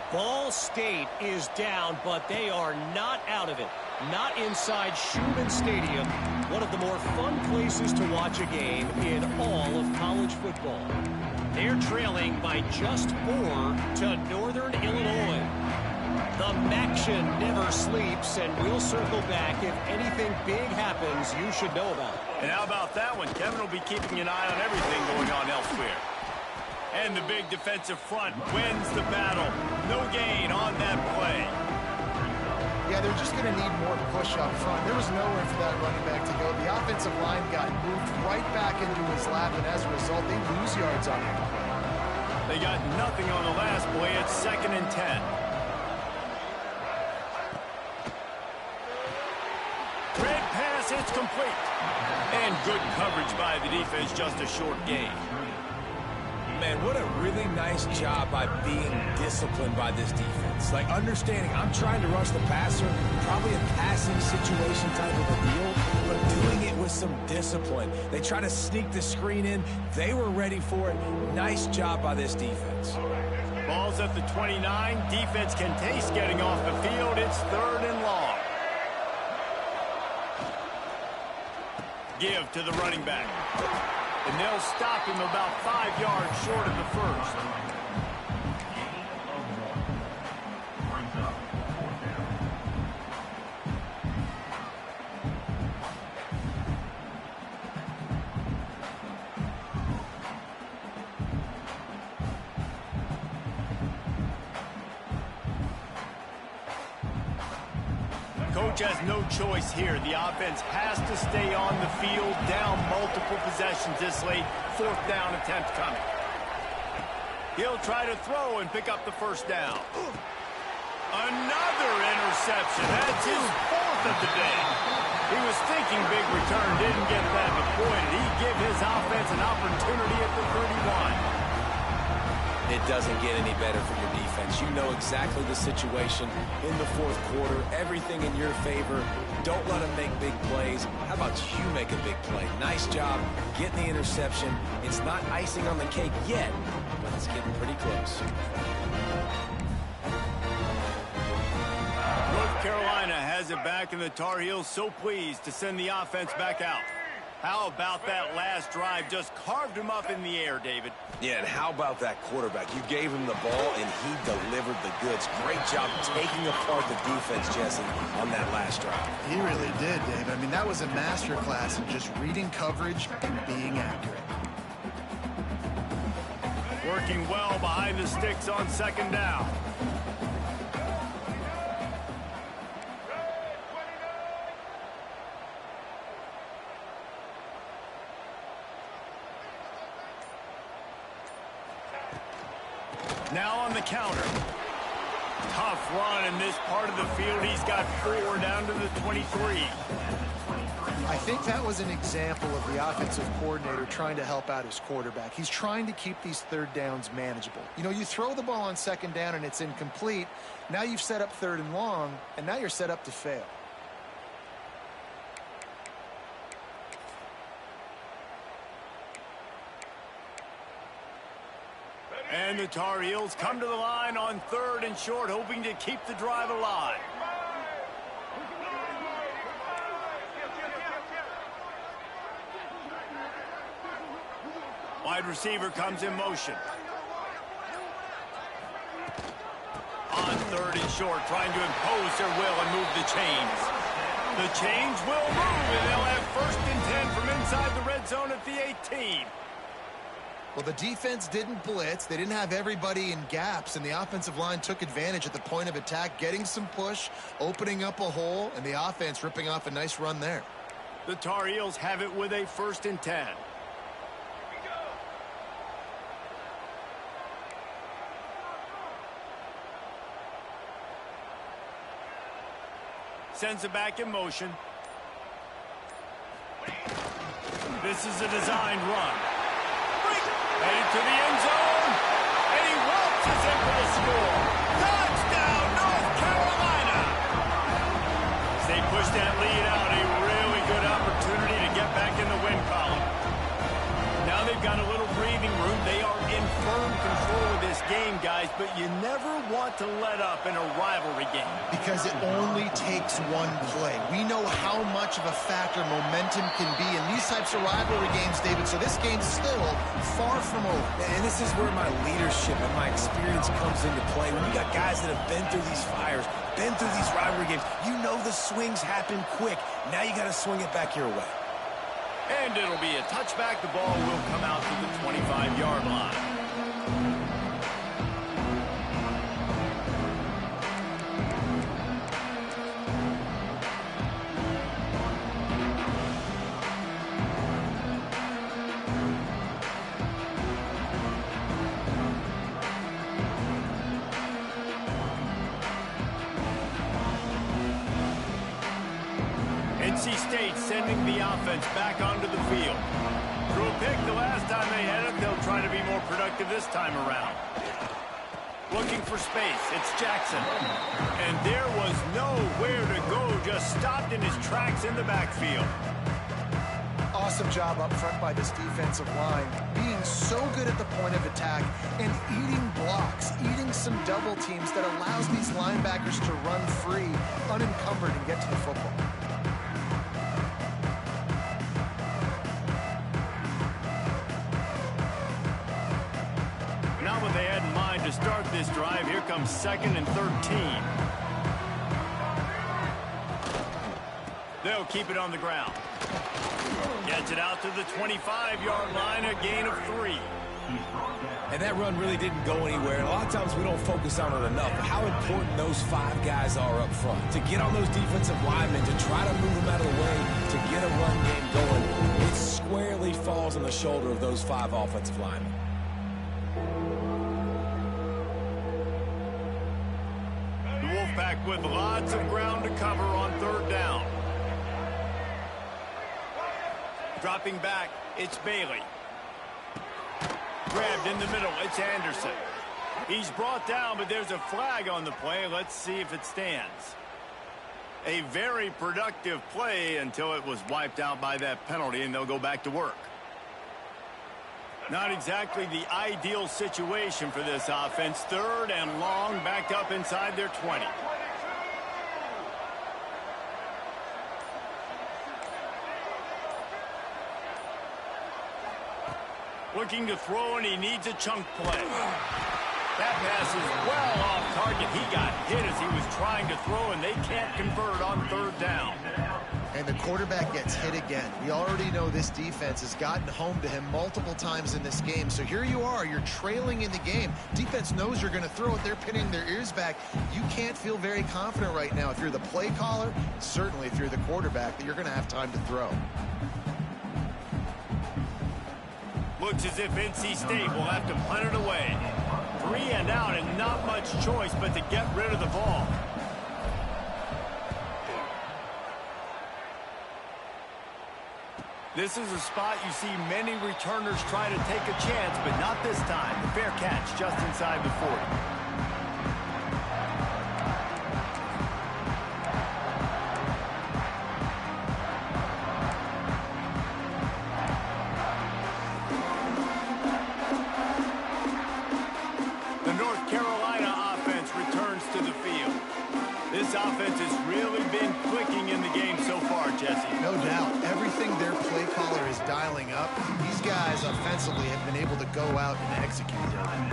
Ball State is down, but they are not out of it. Not inside Schumann Stadium, one of the more fun places to watch a game in all of college football. They're trailing by just 4 to Northern Illinois. The Maction never sleeps, and we'll circle back if anything big happens you should know about. And how about that one? Kevin will be keeping an eye on everything going on elsewhere. And the big defensive front wins the battle. No gain on that play. Yeah, they're just going to need more push up front. There was nowhere for that running back to go. The offensive line got moved right back into his lap, and as a result, they lose yards on him. They got nothing on the last play. It's 2nd and 10. Red pass, it's complete. And good coverage by the defense, just a short gain. Man, what a really nice job by being disciplined by this defense. Like, understanding I'm trying to rush the passer, probably a passing situation type of a deal, but doing it with some discipline. They try to sneak the screen in. They were ready for it. Nice job by this defense. Ball's at the 29. Defense can taste getting off the field. It's 3rd and long. Give to the running back. And they'll stop him about 5 yards short of the first. Coach has no choice here. The offense has to stay on the field, down multiple possessions this late. 4th down attempt coming. He'll try to throw and pick up the first down. Another interception. That's his 4th of the day. He was thinking big return, didn't get that deployed. He'd give his offense an opportunity at the 31. It doesn't get any better for your defense. You know exactly the situation in the fourth quarter. Everything in your favor. Don't let them make big plays. How about you make a big play? Nice job getting the interception. It's not icing on the cake yet, but it's getting pretty close. North Carolina has it back, and the Tar Heels so pleased to send the offense back out. How about that last drive? Just carved him up in the air, David. Yeah, and how about that quarterback? You gave him the ball, and he delivered the goods. Great job taking apart the defense, Jesse, on that last drive. He really did, Dave. I mean, that was a masterclass in just reading coverage and being accurate. Working well behind the sticks on 2nd down. Now on the counter. Tough run in this part of the field. He's got 4 down to the 23. I think that was an example of the offensive coordinator trying to help out his quarterback. He's trying to keep these 3rd downs manageable. You know, you throw the ball on 2nd down and it's incomplete. Now you've set up 3rd and long, and now you're set up to fail. And the Tar Heels come to the line on 3rd and short, hoping to keep the drive alive. Wide receiver comes in motion. On 3rd and short, trying to impose their will and move the chains. The chains will move, and they'll have 1st and 10 from inside the red zone at the 18. Well, the defense didn't blitz. They didn't have everybody in gaps, and the offensive line took advantage at the point of attack, getting some push, opening up a hole, and the offense ripping off a nice run there. The Tar Heels have it with a 1st and 10. Sends it back in motion. This is a designed run. Headed to the end zone. And he waltzes in for the score. Touchdown, North Carolina. As they push that lead out, a really good opportunity to get back in the win column. Now they've got a little breathing room. They are in firm control of this game, guys, but you never want to let up in a rivalry game. Because it only takes one play. We know how much of a factor momentum can be in these types of rivalry games, David, so this game's still far from over. And this is where my leadership and my experience comes into play. When you got guys that have been through these fires, been through these rivalry games, you know the swings happen quick. Now you got to swing it back your way. And it'll be a touchback. The ball will come out to the 25-yard line. NC State sending the offense back onto the field. Threw a pick the last time they had it. They'll try to be more productive this time around. Looking for space. It's Jackson. And there was nowhere to go. Just stopped in his tracks in the backfield. Awesome job up front by this defensive line. Being so good at the point of attack and eating blocks, eating some double teams that allows these linebackers to run free, unencumbered, and get to the football. Not what they had in mind to start this drive. Here comes 2nd and 13. They'll keep it on the ground. Gets it out to the 25-yard line, a gain of 3. And that run really didn't go anywhere. And a lot of times we don't focus on it enough. But how important those 5 guys are up front. To get on those defensive linemen, to try to move them out of the way, to get a run game going, it squarely falls on the shoulder of those 5 offensive linemen. The Wolfpack with lots of ground to cover on 3rd down. Dropping back, it's Bailey. Grabbed in the middle, it's Anderson. He's brought down, but there's a flag on the play. Let's see if it stands. A very productive play until it was wiped out by that penalty, and they'll go back to work. Not exactly the ideal situation for this offense. 3rd and long, backed up inside their 20. Looking to throw, and he needs a chunk play. That pass is well off target. He got hit as he was trying to throw, and they can't convert on 3rd down. And the quarterback gets hit again. We already know this defense has gotten home to him multiple times in this game. So here you are, you're trailing in the game. Defense knows you're going to throw it. They're pinning their ears back. You can't feel very confident right now if you're the play caller, certainly if you're the quarterback, that you're going to have time to throw. Looks as if NC State will have to punt it away. 3 and out, and not much choice but to get rid of the ball. This is a spot you see many returners try to take a chance, but not this time. The fair catch just inside the 40. This offense has really been clicking in the game so far, Jesse. No doubt. Everything their play caller is dialing up, these guys offensively have been able to go out and execute.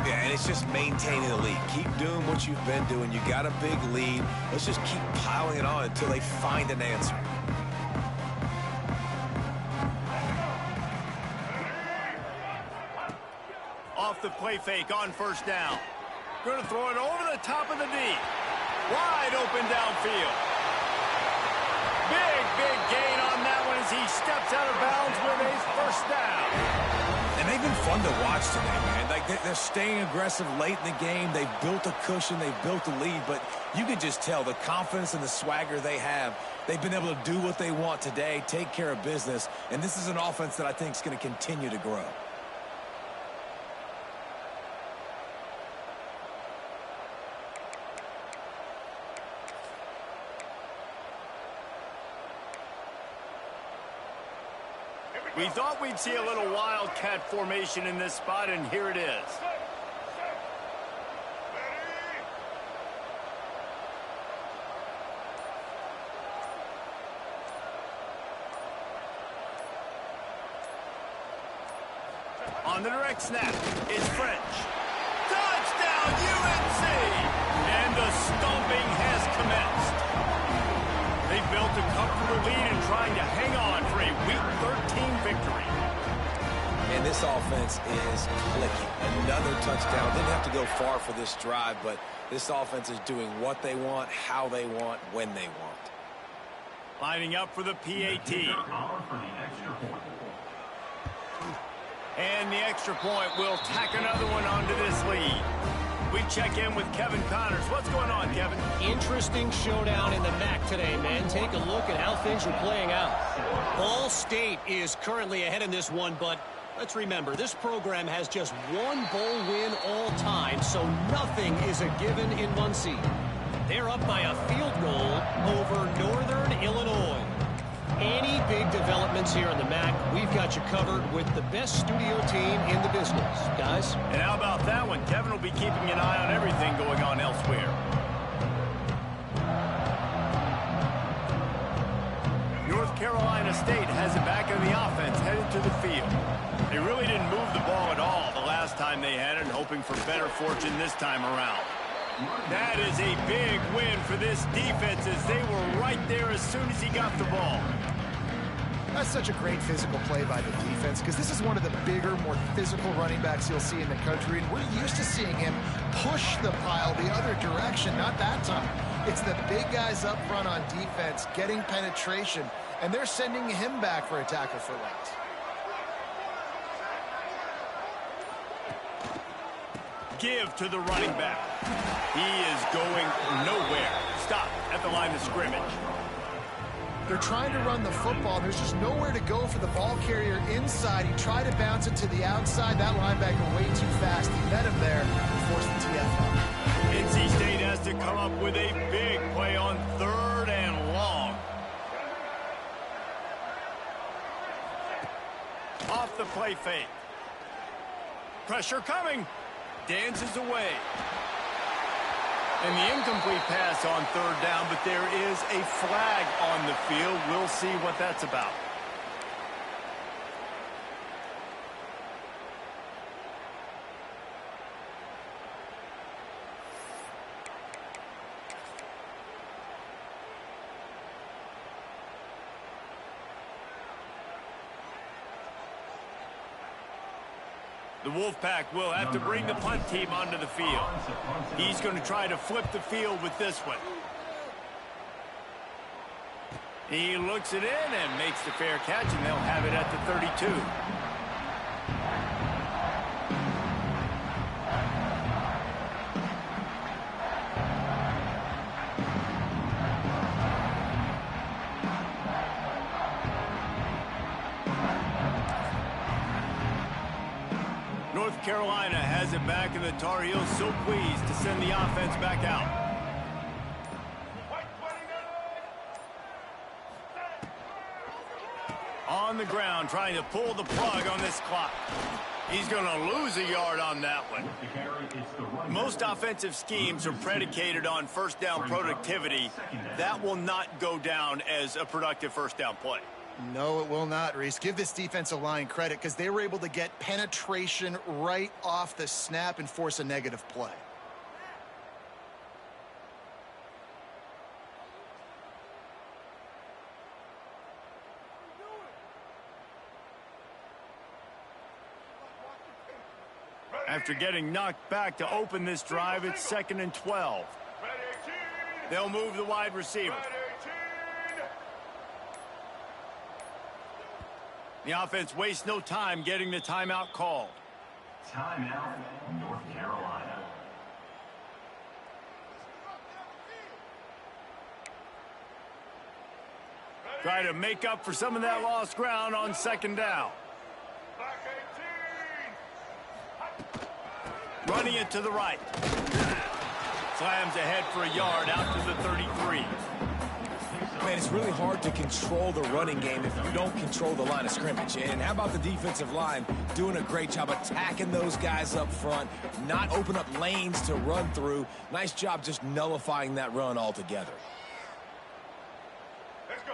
Yeah, and it's just maintaining the lead. Keep doing what you've been doing. You got a big lead. Let's just keep piling it on until they find an answer. Off the play fake on 1st down. Going to throw it over the top of the D. Wide open downfield. Big gain on that one as he steps out of bounds with a 1st down. And they've been fun to watch today, man. Like, they're staying aggressive late in the game. They've built a cushion. They've built a lead. But you can just tell the confidence and the swagger they have. They've been able to do what they want today, take care of business. And this is an offense that I think is going to continue to grow. We thought we'd see a little wildcat formation in this spot, and here it is. On the direct snap, it's French. Touchdown, UNC! And the stomping has commenced. They built a comfortable lead and trying to hang on for a Week 13 victory. And this offense is clicking. Another touchdown. Didn't have to go far for this drive, but this offense is doing what they want, how they want, when they want. Lining up for the PAT. And the extra point will tack another one onto this lead. We check in with Kevin Connors. What's going on, Kevin? Interesting showdown in the MAC today, man. Take a look at how things are playing out. Ball State is currently ahead in this one, but let's remember, this program has just one bowl win all time, so nothing is a given in Muncie. They're up by a field goal over Northern Illinois. Any big developments here in the MAC, we've got you covered with the best studio team in the business, guys. And how about that one? Kevin will be keeping an eye on everything going on elsewhere. North Carolina State has it back in the offense, headed to the field. They really didn't move the ball at all the last time they had it, hoping for better fortune this time around. That is a big win for this defense as they were right there as soon as he got the ball. That's such a great physical play by the defense because this is one of the bigger, more physical running backs you'll see in the country, and we're used to seeing him push the pile the other direction, not that time. It's the big guys up front on defense getting penetration, and they're sending him back for a tackle for loss. Give to the running back. He is going nowhere. Stop at the line of scrimmage. They're trying to run the football. There's just nowhere to go for the ball carrier inside. He tried to bounce it to the outside. That linebacker way too fast. He met him there and forced the TFL. NC State has to come up with a big play on 3rd and long. Off the play fake. Pressure coming. Dances away. And the incomplete pass on 3rd down, but there is a flag on the field. We'll see what that's about. The Wolfpack will have to bring the punt team onto the field. He's going to try to flip the field with this one. He looks it in and makes the fair catch, and they'll have it at the 32. North Carolina has it back, and the Tar Heels so pleased to send the offense back out. On the ground, trying to pull the plug on this clock. He's going to lose a yard on that one. Most offensive schemes are predicated on first down productivity. That will not go down as a productive first down play. No, it will not, Reese. Give this defensive line credit because they were able to get penetration right off the snap and force a negative play. After getting knocked back to open this drive, it's 2nd and 12. They'll move the wide receiver. The offense wastes no time getting the timeout called. Timeout, North Carolina. Try to make up for some of that lost ground on second down. Running it to the right. Slams ahead for a yard out to the 33. Man, it's really hard to control the running game if you don't control the line of scrimmage. And how about the defensive line doing a great job attacking those guys up front, not open up lanes to run through. Nice job just nullifying that run altogether.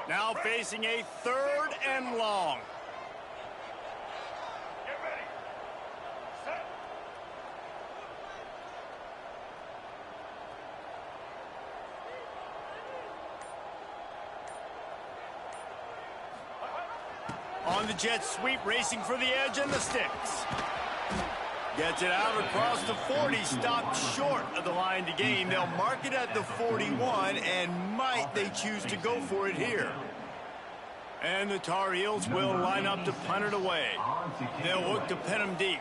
Now facing a 3rd and long. On the jet sweep, racing for the edge and the sticks. Gets it out across the 40, stopped short of the line to gain. They'll mark it at the 41, and might they choose to go for it here. And the Tar Heels will line up to punt it away. They'll look to pin them deep.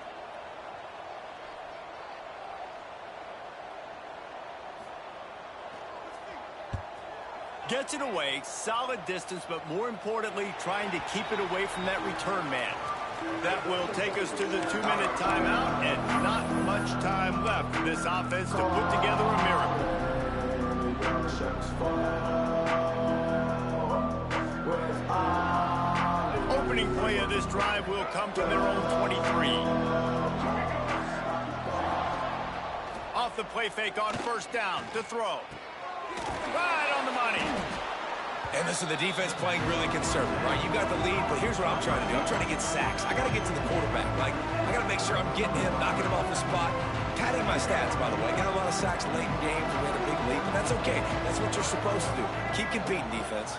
Gets it away, solid distance, but more importantly, trying to keep it away from that return man. That will take us to the 2-minute timeout, and not much time left for this offense to put together a miracle. Opening play of this drive will come from their own 23. Off the play fake on first down to throw. Right on the money. And listen, the defense playing really conservative, right? You got the lead, but here's what I'm trying to do. I'm trying to get sacks. I got to get to the quarterback. Like, I got to make sure I'm getting him, knocking him off the spot. Padding my stats, by the way. Got a lot of sacks late in games. We had a big lead, but that's okay. That's what you're supposed to do. Keep competing, defense.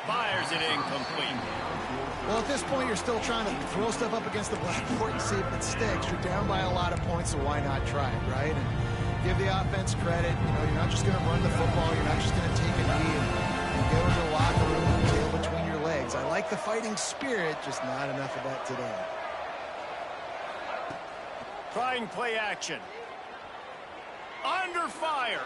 Fires it incomplete. Well, at this point, you're still trying to throw stuff up against the blackboard and see if it sticks. You're down by a lot of points, so why not try it, right? And give the offense credit. You know, you're not just going to run the football. You're not just going to take a knee and go into the locker room with the tail between your legs. I like the fighting spirit, just not enough of that today. Trying play action. Under fire.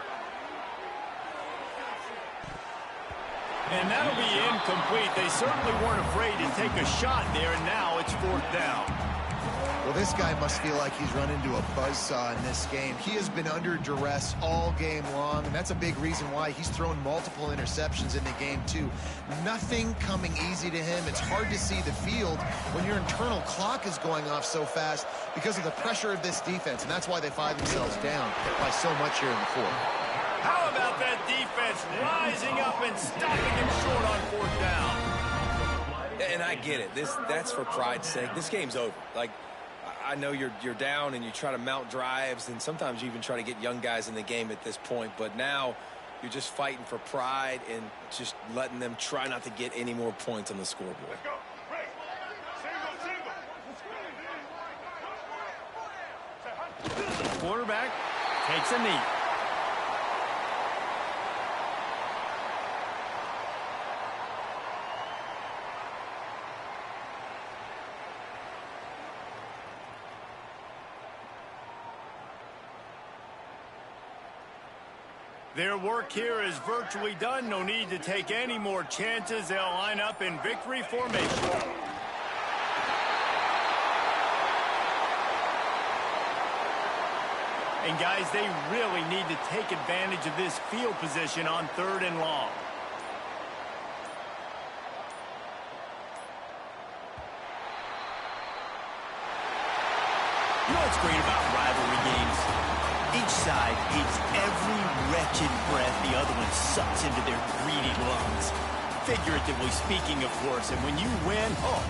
And that'll be incomplete. They certainly weren't afraid to take a shot there, and now it's 4th down. Well, this guy must feel like he's run into a buzzsaw in this game. He has been under duress all game long, and that's a big reason why he's thrown multiple interceptions in the game, too. Nothing coming easy to him. It's hard to see the field when your internal clock is going off so fast because of the pressure of this defense, and that's why they find themselves down by so much here in the 4th. How about that defense rising up and stopping him short on 4th down? And I get it. That's for pride's sake. This game's over. Like, I know you're down and you try to mount drives, and sometimes you even try to get young guys in the game at this point. But now you're just fighting for pride and just letting them try not to get any more points on the scoreboard. Quarterback takes a knee. Their work here is virtually done. No need to take any more chances. They'll line up in victory formation. And guys, they really need to take advantage of this field position on 3rd and long. You know what's great about rivalry games? Each side hates every wretched breath the other one sucks into their greedy lungs. Figuratively speaking, of course, and when you win, oh,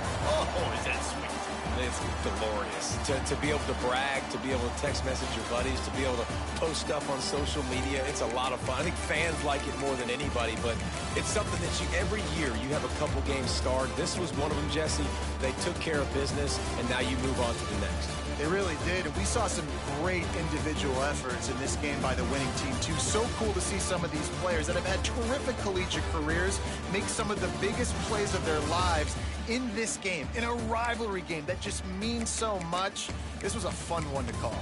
is that sweet. It's glorious to be able to brag, to be able to text message your buddies, to be able to post stuff on social media. It's a lot of fun. I think fans like it more than anybody, but it's something that every year you have a couple games starred. This was one of them, Jesse. They took care of business, and now you move on to the next. They really did, and we saw some great individual efforts in this game by the winning team, too. So cool to see some of these players that have had terrific collegiate careers make some of the biggest plays of their lives in this game, in a rivalry game that just means so much. This was a fun one to call.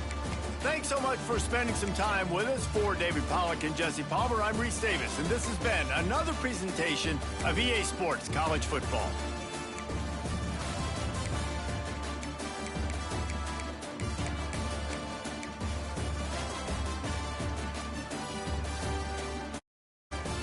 Thanks so much for spending some time with us. For David Pollack and Jesse Palmer, I'm Reese Davis, and this has been another presentation of EA Sports College Football.